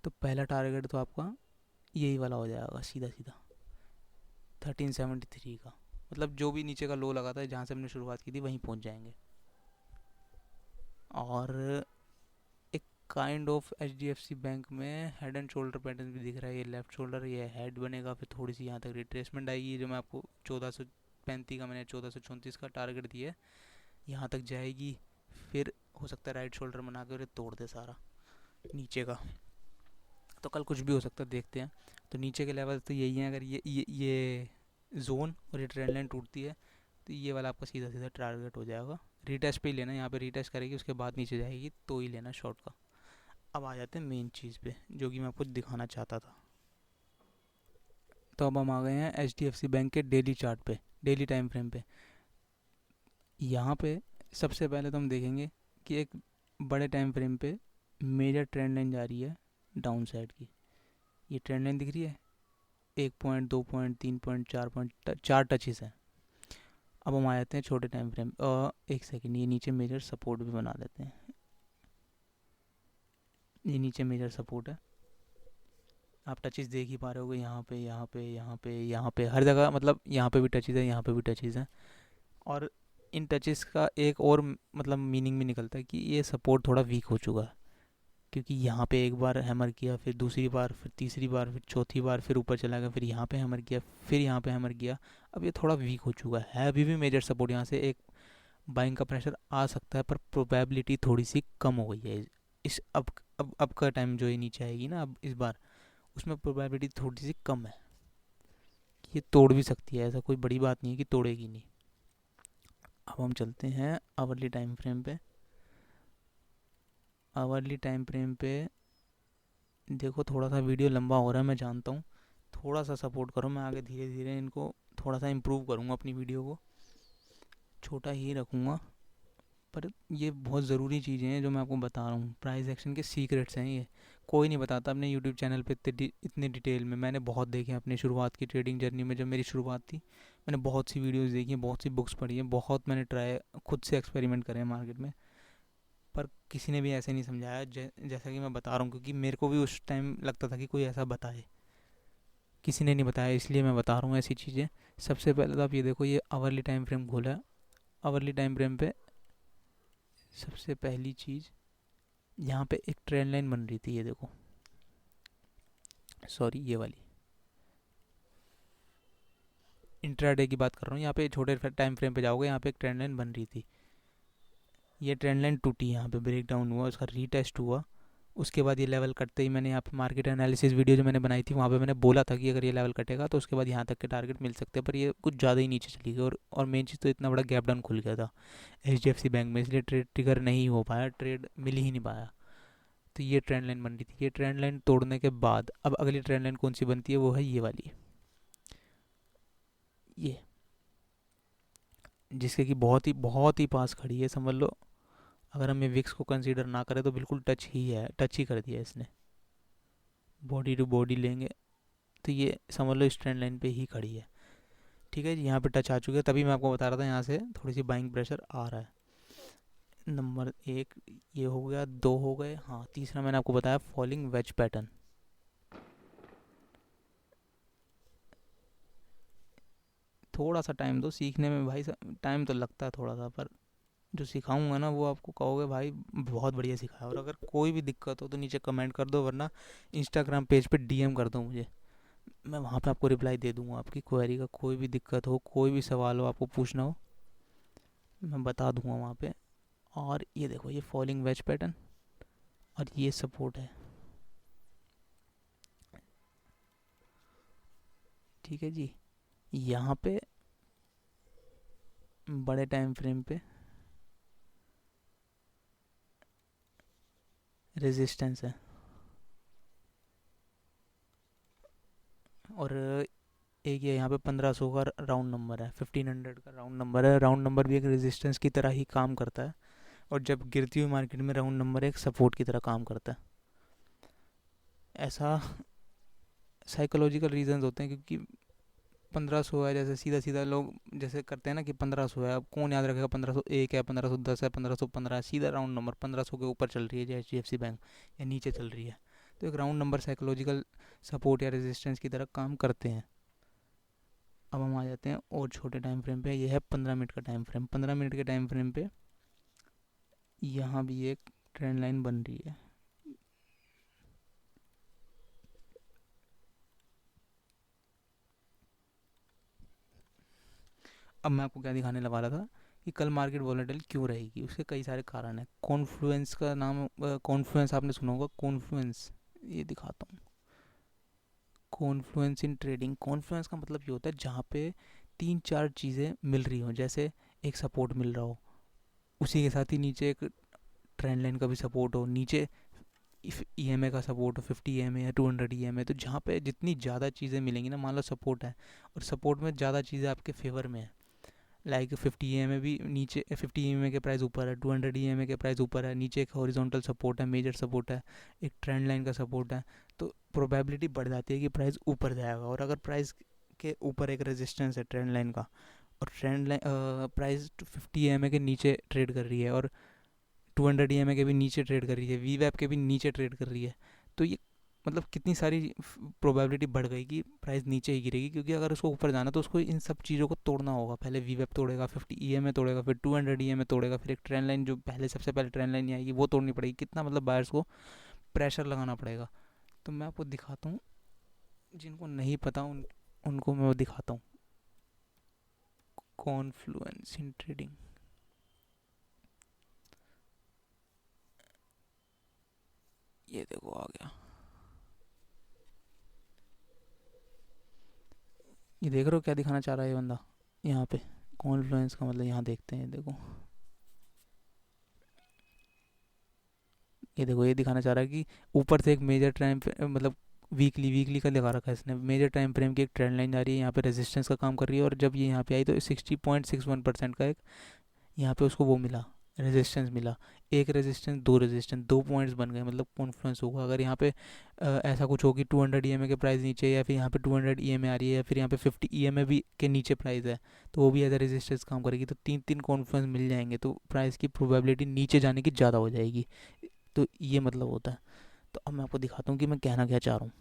तो पहला टारगेट तो आपका यही वाला हो जाएगा सीधा सीधा 1373 का। मतलब जो भी नीचे का लो लगा था जहाँ से हमने शुरुआत की थी वहीं पहुँच जाएंगे। और एक काइंड ऑफ HDFC बैंक में हेड एंड शोल्डर पैटर्न भी दिख रहा है। ये लेफ्ट शोल्डर, ये हेड बनेगा, फिर थोड़ी सी यहाँ तक रिट्रेसमेंट आएगी, जो मैं आपको 1435 का मैंने 1434 का टारगेट दिया है, यहाँ तक जाएगी। फिर हो सकता है राइट शोल्डर बना के तोड़ दे सारा नीचे का। तो कल कुछ भी हो सकता है, देखते हैं। तो नीचे के लेवल तो यही है, अगर ये जोन और ये ट्रेंड लाइन टूटती है तो ये वाला आपका सीधा सीधा टारगेट हो जाएगा। रीटेस्ट पे ही लेना, यहाँ पे रीटेस्ट करेगी उसके बाद नीचे जाएगी तो ही लेना शॉर्ट का। अब आ जाते हैं मेन चीज़ पे जो कि मैं आपको दिखाना चाहता था। तो अब हम आ गए हैं HDFC बैंक के डेली चार्ट पे, डेली टाइम फ्रेम पे। यहाँ पे सबसे पहले तो हम देखेंगे कि एक बड़े टाइम फ्रेम पे मेजर ट्रेंड लाइन जा रही है डाउन साइड की। ये ट्रेंड लाइन दिख रही है, 1 point 2 point 3 point 4 point 4 touches हैं। अब हम आ जाते हैं छोटे टाइम फ्रेम। एक सेकेंड, ये नीचे मेजर सपोर्ट भी बना लेते हैं। ये नीचे मेजर सपोर्ट है, आप टचेस देख ही पा रहे होगे, यहाँ पे यहाँ पे यहाँ पे यहाँ पे हर जगह, मतलब यहाँ पे भी टचेस है, यहाँ पे भी टचेस है। और इन टचेस का एक और मतलब मीनिंग भी निकलता है कि ये सपोर्ट थोड़ा वीक हो चुका है, क्योंकि यहाँ पे एक बार हैमर किया, फिर दूसरी बार, फिर तीसरी बार, फिर चौथी बार, फिर ऊपर चला गया, फिर यहाँ पे हैमर किया, फिर यहाँ पे हैमर किया। अब ये थोड़ा वीक हो चुका है, अभी भी मेजर सपोर्ट, यहाँ से एक बाइंग का प्रेशर आ सकता है पर प्रोबेबिलिटी थोड़ी सी कम हो गई है। इस अब का टाइम जो ये नीचे आएगी ना अब इस बार, उसमें प्रोबेबिलिटी थोड़ी सी कम है, ये तोड़ भी सकती है, ऐसा कोई बड़ी बात नहीं है कि तोड़ेगी नहीं। अब हम चलते हैं आवरली टाइम फ्रेम पे। आवरली टाइम फ्रेम पे देखो, थोड़ा सा वीडियो लंबा हो रहा है मैं जानता हूँ, थोड़ा सा सपोर्ट करो, मैं आगे धीरे धीरे इनको थोड़ा सा इम्प्रूव करूँगा, अपनी वीडियो को छोटा ही रखूँगा। पर ये बहुत ज़रूरी चीज़ें हैं जो मैं आपको बता रहा हूँ, प्राइस एक्शन के सीक्रेट्स हैं ये, कोई नहीं बताता अपने यूट्यूब चैनल पे इतने डिटेल में। मैंने बहुत देखे हैं अपनी शुरुआत की ट्रेडिंग जर्नी में, जब मेरी शुरुआत थी मैंने बहुत सी वीडियोस देखी हैं, बहुत सी बुक्स पढ़ी हैं, बहुत मैंने ट्राई खुद से एक्सपेरिमेंट करे हैं मार्केट में, पर किसी ने भी ऐसे नहीं समझाया जैसा कि मैं बता रहा हूँ, क्योंकि मेरे को भी उस टाइम लगता था कि कोई ऐसा बताए, किसी ने नहीं बताया, इसलिए मैं बता रहा हूँ ऐसी चीज़ें। सबसे पहले तो आप ये देखो, ये आवरली टाइम फ्रेम खोला है। आवरली टाइम फ्रेम पे सबसे पहली चीज़, यहाँ पे एक ट्रेंड लाइन बन रही थी, ये देखो, सॉरी ये वाली इंट्राडे की बात कर रहा हूँ। यहाँ पे छोटे टाइम फ्रेम पे जाओगे, यहाँ पे एक ट्रेंड लाइन बन रही थी, ये ट्रेंड लाइन टूटी, यहाँ पे ब्रेक डाउन हुआ, उसका रीटेस्ट हुआ उसके बाद ये लेवल कटते ही मैंने यहाँ पे मार्केट एनालिसिस वीडियो जो मैंने बनाई थी वहाँ पे मैंने बोला था कि अगर ये लेवल कटेगा तो उसके बाद यहाँ तक के टारगेट मिल सकते हैं, पर ये कुछ ज़्यादा ही नीचे चली गई। और मेन चीज़ तो इतना बड़ा गैप डाउन खुल गया था HDFC बैंक में, इसलिए ट्रेड ट्रिगर नहीं हो पाया, ट्रेड मिल ही नहीं पाया। तो ये ट्रेंड लाइन बन रही थी। ये ट्रेंड लाइन तोड़ने के बाद अब अगली ट्रेंड लाइन कौन सी बनती है, वो है ये वाली, ये जिसके कि बहुत ही पास खड़ी है समझ लो। अगर हम ये विक्स को कंसीडर ना करें तो बिल्कुल टच ही है, टच ही कर दिया इसने। बॉडी टू बॉडी लेंगे तो ये समझ लो इस ट्रेंड लाइन पे ही खड़ी है। ठीक है जी, यहाँ पे टच आ चुके हैं, तभी मैं आपको बता रहा था यहाँ से थोड़ी सी बाइंग प्रेशर आ रहा है। नंबर एक ये हो गया, दो हो गए, हाँ तीसरा मैंने आपको बताया फॉलिंग वेज पैटर्न। थोड़ा सा टाइम दो सीखने में भाई, टाइम तो लगता है थोड़ा सा, पर जो सिखाऊंगा ना वो आपको कहोगे भाई बहुत बढ़िया सिखाया। और अगर कोई भी दिक्कत हो तो नीचे कमेंट कर दो, वरना इंस्टाग्राम पेज पे DM कर दो मुझे, मैं वहाँ पे आपको रिप्लाई दे दूँगा। आपकी क्वेरी का कोई भी दिक्कत हो, कोई भी सवाल हो आपको पूछना हो, मैं बता दूँगा वहाँ पे। और ये देखो ये फॉलिंग वेज पैटर्न और ये सपोर्ट है। ठीक है जी, यहाँ पे बड़े टाइम फ्रेम पे रेजिस्टेंस है, और एक ये यहाँ पे 1500 का राउंड नंबर है, 1500 का राउंड नंबर है। राउंड नंबर भी एक रेजिस्टेंस की तरह ही काम करता है, और जब गिरती हुई मार्केट में राउंड नंबर एक सपोर्ट की तरह काम करता है। ऐसा साइकोलॉजिकल रीजंस होते हैं, क्योंकि 1500 है, जैसे सीधा सीधा लोग जैसे करते हैं ना कि 1500 है, अब कौन याद रखेगा 1501 है, 1510 है, 1515 है, सीधा राउंड नंबर 1500 के ऊपर चल रही है HDFC बैंक या नीचे चल रही है। तो एक राउंड नंबर साइकोलॉजिकल सपोर्ट या रेजिस्टेंस की तरह काम करते हैं। अब हम आ जाते हैं और छोटे टाइम फ्रेम पे, ये है 15 मिनट का टाइम फ्रेम। 15 मिनट के टाइम फ्रेम पे यहाँ भी एक ट्रेंड लाइन बन रही है। अब मैं आपको क्या दिखाने वाला था कि कल मार्केट वॉलेटाइल क्यों रहेगी, उसके कई सारे कारण हैं। कॉन्फ्लुएंस का नाम, कॉन्फ्लुएंस आपने सुना होगा, कॉन्फ्लुएंस, ये दिखाता हूँ। कॉन्फ्लुएंस इन ट्रेडिंग, कॉन्फ्लुएंस का मतलब ये होता है जहाँ पे तीन चार चीज़ें मिल रही हों। जैसे एक सपोर्ट मिल रहा हो, उसी के साथ ही नीचे एक ट्रेंड लाइन का भी सपोर्ट हो, नीचे EMA का सपोर्ट हो, 50 EMA या 200 EMA। तो जहाँ पे जितनी ज़्यादा चीज़ें मिलेंगी ना, मान लो सपोर्ट है और सपोर्ट में ज़्यादा चीज़ें आपके फेवर में है, लाइक 50 EMA भी नीचे, 50 EMA के प्राइस ऊपर है, 200 EMA के प्राइस ऊपर है, नीचे एक हॉरिजॉन्टल सपोर्ट है, मेजर सपोर्ट है, एक ट्रेंड लाइन का सपोर्ट है, तो प्रोबेबिलिटी बढ़ जाती है कि प्राइस ऊपर जाएगा। और अगर प्राइस के ऊपर एक रेजिस्टेंस है ट्रेंड लाइन का, और ट्रेंड लाइन प्राइस 50 EMA के नीचे ट्रेड कर रही है, और 200 EMA के भी नीचे ट्रेड कर रही है, VWAP के भी नीचे ट्रेड कर रही है, तो ये मतलब कितनी सारी प्रोबेबिलिटी बढ़ गई कि प्राइस नीचे ही गिरेगी। क्योंकि अगर उसको ऊपर जाना तो उसको इन सब चीज़ों को तोड़ना होगा। पहले VWAP तोड़ेगा, 50 EMA तोड़ेगा, फिर 200 EMA तोड़ेगा, फिर एक ट्रेंड लाइन जो पहले सबसे पहले ट्रेंड लाइन आएगी वो तोड़नी पड़ेगी। कितना मतलब बायर्स को प्रेशर लगाना पड़ेगा। तो मैं आपको दिखाता हूँ, जिनको नहीं पता उनको मैं वो दिखाता हूँ। कॉन्फ्लुएंस इन ट्रेडिंग, ये देखो आ गया। ये देख रहे हो क्या दिखाना चाह रहा है ये बंदा यहाँ पे। कॉन्फ्लुएंस का मतलब यहाँ देखते हैं, देखो ये देखो, ये दिखाना चाह रहा है कि ऊपर से एक मेजर टाइम मतलब वीकली का दिखा रखा है इसने। मेजर टाइम फ्रेम की एक ट्रेंड लाइन जा रही है, यहाँ पे रेजिस्टेंस का काम कर रही है, और जब ये यहाँ पे आई तो 60.61% का एक यहाँ पे उसको वो मिला, रेजिस्टेंस मिला। एक रेजिस्टेंस, दो रेजिस्टेंस, 2 पॉइंट्स बन गए, मतलब कॉन्फ्लुएंस होगा। अगर यहाँ पे ऐसा कुछ हो कि 200 EMA के प्राइस नीचे, या फिर यहाँ पे 200 EMA आ रही है, या फिर यहाँ पे 50 EMA भी के नीचे प्राइस है, तो वो भी एज अ रेजिस्टेंस काम करेगी। तो तीन तीन कॉन्फ्लुएंस मिल जाएंगे तो प्राइस की प्रोबेबिलिटी नीचे जाने की ज़्यादा हो जाएगी। तो ये मतलब होता है। तो अब मैं आपको दिखाता हूँ कि मैं कहना क्या चाह रहा हूँ,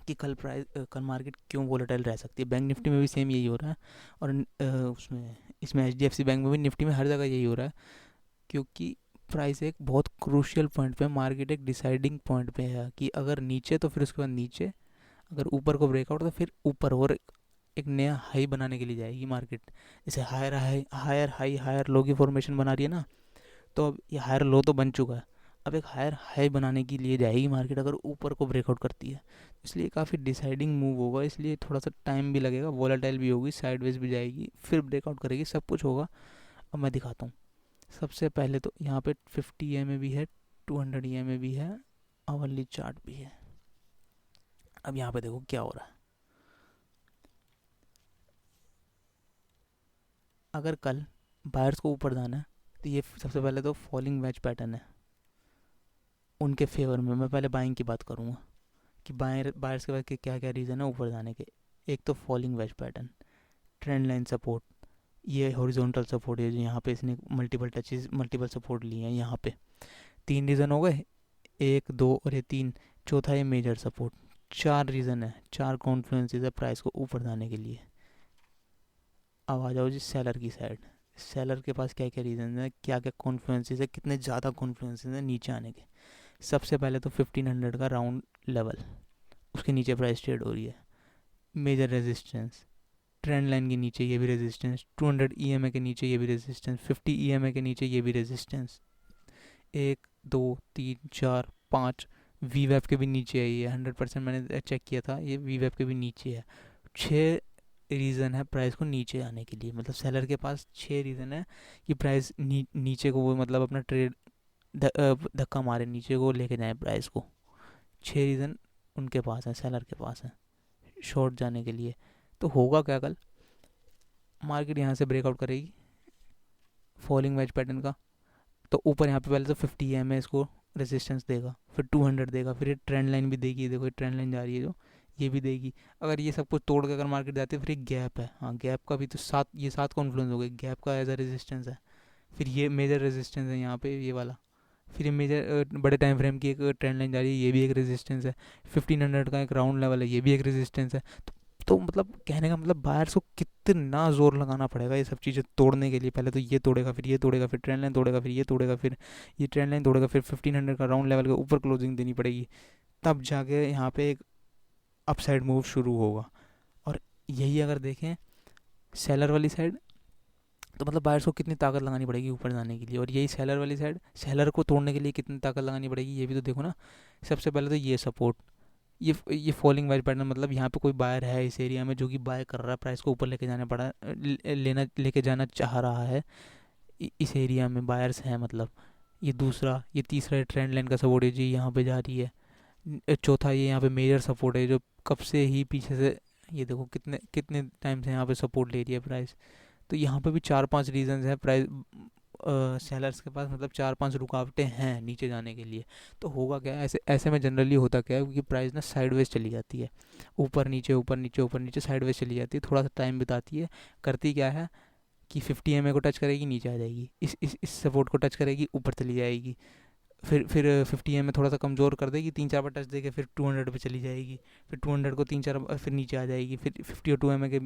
कि कल मार्केट क्यों वोलेटाइल रह सकती है। बैंक निफ्टी में भी सेम यही हो रहा है, और उसमें इसमें HDFC बैंक में भी, निफ्टी में, हर जगह यही हो रहा है। क्योंकि प्राइस एक बहुत क्रूशियल पॉइंट पे, मार्केट एक डिसाइडिंग पॉइंट पे है कि अगर नीचे तो फिर उसके बाद नीचे, अगर ऊपर को ब्रेकआउट तो फिर ऊपर, और एक नया हाई बनाने के लिए जाएगी मार्केट। जैसे हायर हाई हायर लो की फॉर्मेशन बना रही है ना, तो अब ये हायर लो तो बन चुका है, अब एक हायर हाई बनाने के लिए जाएगी मार्केट अगर ऊपर को ब्रेकआउट करती है, इसलिए काफ़ी डिसाइडिंग मूव होगा, इसलिए थोड़ा सा टाइम भी लगेगा, वॉलेटाइल भी होगी, साइडवेज भी जाएगी, फिर ब्रेकआउट करेगी, सब कुछ होगा। अब मैं दिखाता हूँ। सबसे पहले तो यहाँ पे 50 EMA भी है, 200 EMA भी है, आवरली चार्ट भी है। अब यहाँ पे देखो क्या हो रहा है। अगर कल बायर्स को ऊपर जाना है तो ये सबसे पहले तो फॉलिंग वेज पैटर्न है उनके फेवर में। मैं पहले बाइंग की बात करूँगा कि बायर्स के पास के क्या क्या रीज़न है ऊपर जाने के। एक तो falling veg pattern, trend line support, ये हॉरिजॉन्टल सपोर्ट है जो यहाँ पे इसने मल्टीपल टचेस मल्टीपल सपोर्ट लिए हैं यहाँ पे। तीन रीज़न हो गए, एक दो और ये तीन, चौथा ये मेजर सपोर्ट। चार रीज़न है, चार कॉन्फ्लुएंसेस है प्राइस को ऊपर जाने के लिए। अब आ जाओ जी सेलर की साइड। सेलर के पास क्या क्या रीज़न है, क्या क्या कॉन्फ्लुएंसेस है, कितने ज़्यादा कॉन्फ्लुएंसेस है नीचे आने के। सबसे पहले तो 1500 का राउंड लेवल, उसके नीचे प्राइस ट्रेड हो रही है। मेजर रेजिस्टेंस, ट्रेंड लाइन के नीचे ये भी रेजिस्टेंस, 200 EMA के नीचे ये भी रेजिस्टेंस, 50 EMA के नीचे ये भी रेजिस्टेंस। एक दो तीन चार पाँच, वी वेब के भी नीचे है ये, 100% मैंने चेक किया था, ये वी वेब के भी नीचे है। छः रीज़न है प्राइस को नीचे आने के लिए, मतलब सेलर के पास छः रीज़न है कि प्राइस नीचे को वो मतलब अपना ट्रेड धक्का मारे, नीचे को लेके जाए प्राइस को। छः रीज़न उनके पास है, सेलर के पास है शॉर्ट जाने के लिए। तो होगा क्या कल, मार्केट यहाँ से ब्रेकआउट करेगी फॉलिंग वेज पैटर्न का, तो ऊपर यहाँ पे पहले तो 50 EMA इसको रेजिस्टेंस देगा, फिर 200 देगा, फिर ये ट्रेंड लाइन भी देगी, देखो ये ट्रेंड लाइन जा रही है जो, ये भी देगी। अगर ये सब कुछ तोड़ के अगर मार्केट जाती है फिर एक गैप है, हाँ गैप का भी तो सात, ये सात कॉन्फ्लुएंस हो गए, गैप का एज अ रेजिस्टेंस है। फिर ये मेजर रेजिस्टेंस है यहाँ पे ये वाला, फिर ये मेजर बड़े टाइम फ्रेम की एक ट्रेंड लाइन जा रही है, ये भी एक रेजिस्टेंस है। 1500 का एक राउंड लेवल है, ये भी एक रेजिस्टेंस है। तो मतलब कहने का मतलब बायर्स को कितना जोर लगाना पड़ेगा ये सब चीज़ें तोड़ने के लिए। पहले तो ये तोड़ेगा, फिर ये तोड़ेगा, फिर ट्रेंड लाइन तोड़ेगा, फिर ये तोड़ेगा, फिर ये ट्रेंड लाइन तोड़ेगा, फिर 1500 का राउंड लेवल के ऊपर क्लोजिंग देनी पड़ेगी, तब जाके यहाँ पे एक अपसाइड मूव शुरू होगा। और यही अगर देखें सेलर वाली साइड, तो मतलब बायर्स को कितनी ताकत लगानी पड़ेगी ऊपर जाने के लिए, और यही सेलर वाली साइड, सेलर को तोड़ने के लिए कितनी ताकत लगानी पड़ेगी ये भी तो देखो ना। सबसे पहले तो ये सपोर्ट, ये फॉलिंग वाइज पैटर्न, मतलब यहाँ पे कोई बायर है इस एरिया में जो कि बाय कर रहा है, प्राइस को ऊपर लेके जाना पड़ा लेना लेके जाना चाह रहा है, इस एरिया में बायर्स हैं मतलब। ये दूसरा, ये तीसरा ट्रेंड लाइन का सपोर्ट है जी, यहाँ पे जा रही है। चौथा ये यहाँ पे मेजर सपोर्ट है जो कब से ही पीछे से, ये देखो कितने कितने टाइम से यहाँ पे सपोर्ट ले रही है प्राइस। तो यहाँ पे भी चार पांच रीजंस है प्राइस सेलर्स के पास, मतलब चार पांच रुकावटें हैं नीचे जाने के लिए। तो होगा क्या, ऐसे ऐसे में जनरली होता क्या है, क्योंकि प्राइस ना साइडवेज चली जाती है, ऊपर नीचे ऊपर नीचे ऊपर नीचे साइडवेज चली जाती है, थोड़ा सा टाइम बिताती है। करती क्या है कि 50 EMA को टच करेगी नीचे आ जाएगी, इस सपोर्ट को टच करेगी ऊपर चली जाएगी, फिर 50 EMA थोड़ा सा कमज़ोर कर देगी, तीन चार बार टच देके फिर 200 पे चली जाएगी, फिर 200 को तीन चार फिर नीचे आ जाएगी, फिर 50 और 2 EMA के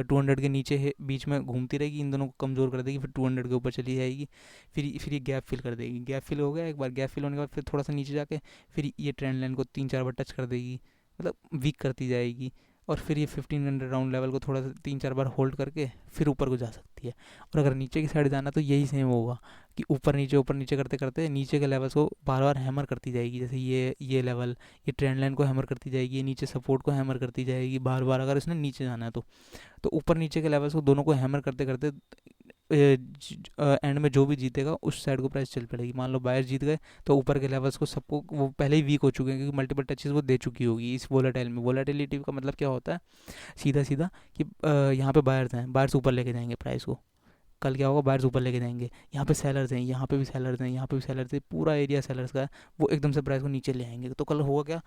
200 के नीचे है बीच में घूमती रहेगी, इन दोनों को कमज़ोर कर देगी, फिर 200 के ऊपर चली जाएगी, फिर ये गैप फिल कर देगी। गैप फिल हो गया एक बार, गैप फिल होने के बाद फिर थोड़ा सा नीचे जाके फिर ये ट्रेंड लाइन को तीन चार बार टच कर देगी, मतलब वीक करती जाएगी, और फिर ये 1500 राउंड लेवल को थोड़ा सा तीन चार बार होल्ड करके फिर ऊपर को जा सकती है। और अगर नीचे की साइड जाना तो यही सेम होगा कि ऊपर नीचे करते करते नीचे के लेवल्स को बार बार हैमर करती जाएगी, जैसे ये लेवल, ये ट्रेंड लाइन को हैमर करती जाएगी, ये नीचे सपोर्ट को हैमर करती जाएगी बार बार, अगर इसने नीचे जाना है तो ऊपर नीचे के लेवल्स को दोनों को हैमर करते करते एंड में जो भी जीतेगा उस साइड को प्राइस चल पड़ेगी। मान लो बायर जीत गए तो ऊपर के लेवल्स को सबको, वो पहले ही वीक हो चुके हैं क्योंकि मल्टीपल टचेस वो दे चुकी होगी इस वोलेटाइल में। वोलेटिलिटी का मतलब क्या होता है, सीधा सीधा कि यहाँ पे बायर्स हैं, बायर्स ऊपर लेके जाएंगे प्राइस को, कल क्या होगा बायर्स ऊपर लेके जाएंगे। यहाँ पे सेलर्स हैं, यहाँ पे भी सेलर्स हैं, यहाँ पे भी सेलर्स हैं, पूरा एरिया सेलर्स का है, वो एकदम से प्राइस को नीचे ले आएंगे। तो कल होगा क्या,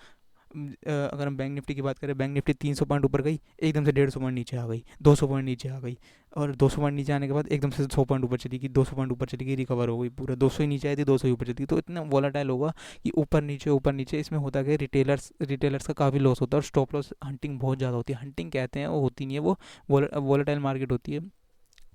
अगर हम बैंक निफ्टी की बात करें, बैंक निफ्टी 300 पॉइंट ऊपर गई, एकदम से 150 पॉइंट नीचे आ गई, 200 पॉइंट नीचे आ गई, और 200 पॉइंट नीचे आने के बाद एकदम से 100 पॉइंट ऊपर चली गई, 200 पॉइंट ऊपर चली गई, रिकवर हो गई, पूरा 200 ही नीचे आई थी 200 ही ऊपर चली गई। तो इतना वॉलेटाइल होगा कि ऊपर नीचे इसमें होता है कि रिटेलर्स का काफ़ी लॉस होता है, और स्टॉप लॉस हंटिंग बहुत ज़्यादा होती है। हंटिंग कहते हैं वो होती नहीं है, वो वॉलेटाइल मार्केट होती है।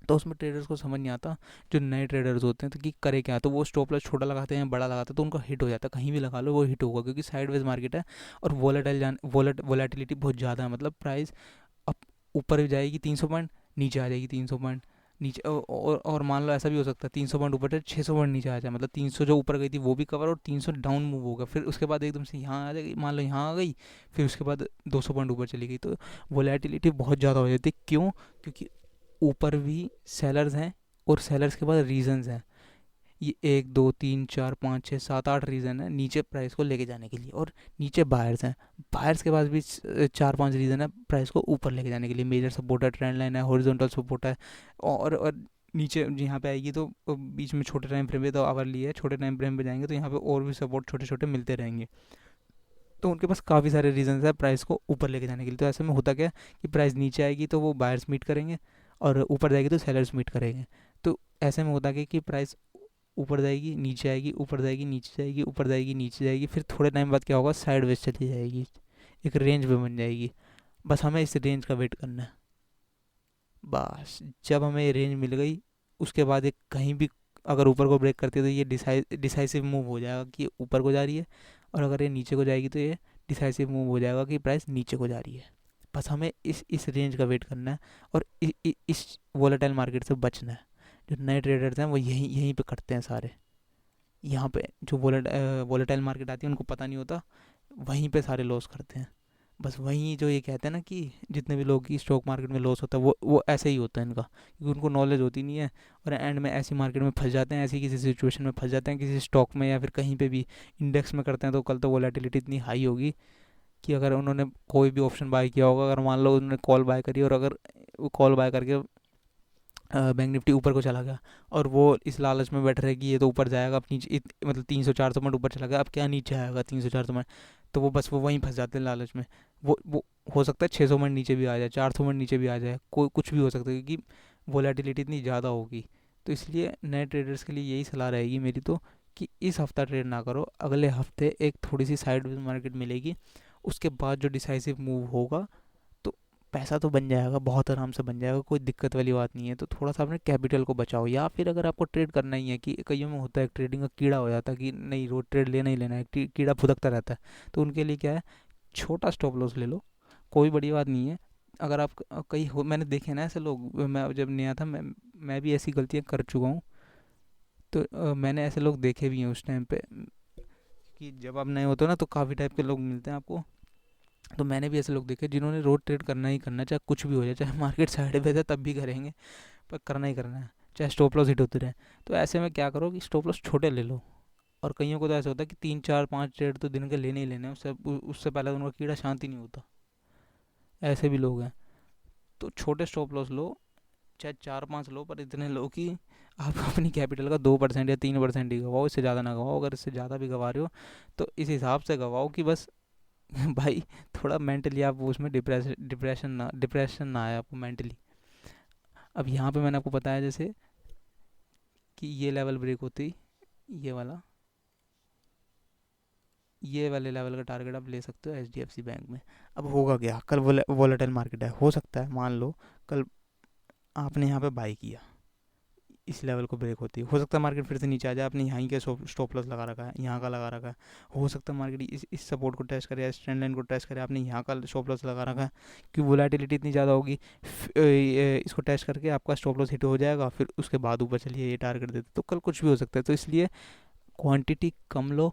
तो उसमें ट्रेडर्स को समझ नहीं आता, जो नए ट्रेडर्स होते हैं, तो कि करे क्या, तो वो स्टॉप लॉस छोटा लगाते हैं बड़ा लगाते हैं, तो उनका हिट हो जाता है, कहीं भी लगा लो वो हिट होगा, क्योंकि साइडवेज मार्केट है और वोलेटिलिटी बहुत ज़्यादा है। मतलब प्राइस अब ऊपर जाएगी 300 पॉइंट, नीचे आ जाएगी 300 पॉइंट, नीचे और मान लो ऐसा भी हो सकता है 300 पॉइंट ऊपर से 600 पॉइंट नीचे आ जाए, मतलब 300 जो ऊपर गई थी वो भी कवर और 300 डाउन मूव होगा, फिर उसके बाद एकदम से यहाँ आ जाएगी, मान लो यहाँ आ गई, फिर उसके बाद 200 पॉइंट ऊपर चली गई, तो वोलेटिलिटी बहुत ज़्यादा हो जाती है। क्यों? क्योंकि ऊपर भी सेलर्स हैं और सेलर्स के बाद रीजंस हैं। ये 1 2 3 4 5 6 7 8 रीज़न है नीचे प्राइस को लेके जाने के लिए, और नीचे बायर्स हैं, बायर्स के पास भी 4 5 रीज़न है प्राइस को ऊपर लेके जाने के लिए। मेजर सपोर्ट है, ट्रेंड लाइन है, हॉरिजॉन्टल सपोर्ट है, और नीचे यहाँ पे आएगी तो बीच में छोटे टाइम फ्रेम पे तो आवरली है, छोटे टाइम फ्रेम पे जाएंगे तो यहाँ पे और भी सपोर्ट छोटे छोटे मिलते रहेंगे। तो उनके पास काफ़ी सारे रीजंस है प्राइस को ऊपर लेके जाने के लिए। तो ऐसे में होता क्या है कि प्राइस नीचे आएगी तो वो बायर्स मीट करेंगे, और ऊपर जाएगी तो सेलर्स मीट करेंगे। तो ऐसे में होता क्या कि प्राइस ऊपर जाएगी, नीचे आएगी, ऊपर जाएगी, नीचे जाएगी, ऊपर जाएगी, नीचे जाएगी, फिर थोड़े टाइम बाद क्या होगा, साइड वेज चली जाएगी, एक रेंज में बन जाएगी। बस हमें इस रेंज का वेट करना है। बस जब हमें ये रेंज मिल गई, उसके बाद एक कहीं भी अगर ऊपर को ब्रेक करती है तो ये डिसाइसिव मूव हो जाएगा कि ऊपर को जा रही है, और अगर ये नीचे को जाएगी तो ये डिसाइसिव मूव हो जाएगा कि प्राइस नीचे को जा रही है। बस हमें इस रेंज का वेट करना है, और इस वोलेटाइल मार्केट से बचना है। जो नए ट्रेडर्स हैं वो यहीं यहीं पे करते हैं सारे। यहाँ पे जो वोलेटाइल मार्केट आती है उनको पता नहीं होता, वहीं पे सारे लॉस करते हैं। बस वहीं जो ये कहते हैं ना कि जितने भी लोग की स्टॉक मार्केट में लॉस होता है वो ऐसे ही होता है इनका, क्योंकि उनको नॉलेज होती नहीं है, और एंड में ऐसी मार्केट में फंस जाते हैं, ऐसी किसी सिचुएशन में फंस जाते हैं, किसी स्टॉक में या फिर कहीं पे भी इंडेक्स में करते हैं। तो कल तो वोलेटिलिटी इतनी हाई होगी कि अगर उन्होंने कोई भी ऑप्शन बाय किया होगा, अगर मान लो उन्होंने कॉल बाय करी, और अगर वो कॉल बाय करके बैंक निफ्टी ऊपर को चला गया, और वो इस लालच में बैठ रहे कि ये तो ऊपर जाएगा, अब नीचे मतलब 300 400 पॉइंट ऊपर चला गया, अब क्या नीचे आएगा 300 400 पॉइंट, तो वो बस वो वहीं फंस जाते हैं लालच में। वो हो सकता है 600 पॉइंट नीचे भी आ जाए, 400 पॉइंट नीचे भी आ जाए, कोई कुछ भी हो सकता है, क्योंकि वोलेटिलिटी इतनी ज़्यादा होगी। तो इसलिए नए ट्रेडर्स के लिए यही सलाह रहेगी मेरी तो, कि इस हफ्ता ट्रेड ना करो, अगले हफ्ते एक थोड़ी सी साइड मार्केट मिलेगी, उसके बाद जो डिसाइसिव मूव होगा तो पैसा तो बन जाएगा, बहुत आराम से बन जाएगा, कोई दिक्कत वाली बात नहीं है। तो थोड़ा सा अपने कैपिटल को बचाओ, या फिर अगर आपको ट्रेड करना ही है, कि कईयों में होता है ट्रेडिंग का कीड़ा हो जाता है कि नहीं रोज ट्रेड लेना ही लेना है, कीड़ा फुदकता रहता है, तो उनके लिए क्या है, छोटा स्टॉप लॉस ले लो, कोई बड़ी बात नहीं है। अगर आप कहीं हो, मैंने देखे ना ऐसे लोग, मैं जब नया था मैं भी ऐसी गलतियाँ कर चुका हूँ। तो मैंने ऐसे लोग देखे भी हैं उस टाइम पे, कि जब आप नए होते हो ना तो काफ़ी टाइप के लोग मिलते हैं आपको। तो मैंने भी ऐसे लोग देखे जिन्होंने रोड ट्रेड करना ही करना है, चाहे कुछ भी हो जाए, चाहे मार्केट साइड पे जाए तब भी करेंगे, पर करना ही करना है, चाहे स्टॉप लॉस हिट होते रहे। तो ऐसे में क्या करो कि स्टॉप लॉस छोटे ले लो। और कईयों को तो ऐसा होता है कि 3 4 5 ट्रेड तो दिन के लेने ही लेने हैं, उससे पहले तो उनका कीड़ा शांति नहीं होता, ऐसे भी लोग हैं। तो छोटे स्टॉप लॉस लो, चाहे 4 5 लो, पर इतने लो कि आप अपनी कैपिटल का 2% या 3% ही गवाओ, इससे ज़्यादा ना गवाओ। अगर इससे ज़्यादा भी गवा रहे हो तो इस हिसाब से गवाओ कि बस भाई थोड़ा मेंटली आप उसमें डिप्रेशन ना आए आपको मेंटली। अब यहाँ पे मैंने आपको बताया जैसे कि ये लेवल ब्रेक होती, ये वाला ये वाले लेवल का टारगेट आप ले सकते हो HDFC बैंक में। अब होगा क्या, कल वोलेटाइल मार्केट है, हो सकता है मान लो कल आपने यहाँ पे बाई किया, इस लेवल को ब्रेक होती है, हो सकता है मार्केट फिर से नीचे आ जाए, आपने यहाँ के स्टॉप लॉस लगा रखा है, यहाँ का लगा रखा है, हो सकता है मार्केट इस सपोर्ट को टेस्ट करे, इस ट्रेंड लाइन को टेस्ट करे, आपने यहाँ का स्टॉप लॉस लगा रखा है, क्योंकि वोलेटिलिटी इतनी ज़्यादा होगी, इसको टेस्ट करके आपका स्टॉप लॉस हिट हो जाएगा, फिर उसके बाद ऊपर चलिए ये टारगेट देते, तो कल कुछ भी हो सकता है। तो इसलिए क्वान्टिटी कम लो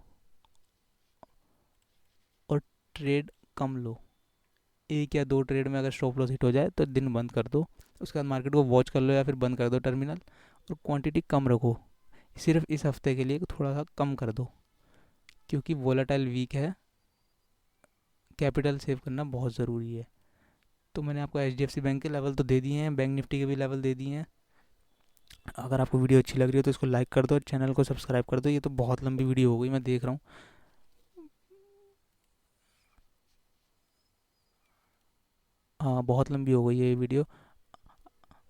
और ट्रेड कम लो। 1 या 2 ट्रेड में अगर स्टॉप लॉस हिट हो जाए तो दिन बंद कर दो, उसके बाद मार्केट को वॉच कर लो या फिर बंद कर दो टर्मिनल, और क्वांटिटी कम रखो, सिर्फ इस हफ्ते के लिए थोड़ा सा कम कर दो, क्योंकि वोलेटाइल वीक है, कैपिटल सेव करना बहुत ज़रूरी है। तो मैंने आपको HDFC बैंक के लेवल तो दे दिए हैं, बैंक निफ्टी के भी लेवल दे दिए हैं। अगर आपको वीडियो अच्छी लग रही हो तो इसको लाइक कर दो, चैनल को सब्सक्राइब कर दो। ये तो बहुत लंबी वीडियो हो गई, मैं देख रहा हूँ। हाँ बहुत लंबी हो गई है ये वीडियो।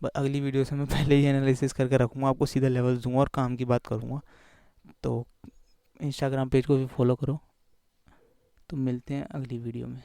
अगली वीडियो से मैं पहले ही एनालिसिस करके रखूँगा, आपको सीधा लेवल दूंगा और काम की बात करूँगा। तो इंस्टाग्राम पेज को भी फॉलो करो। तो मिलते हैं अगली वीडियो में।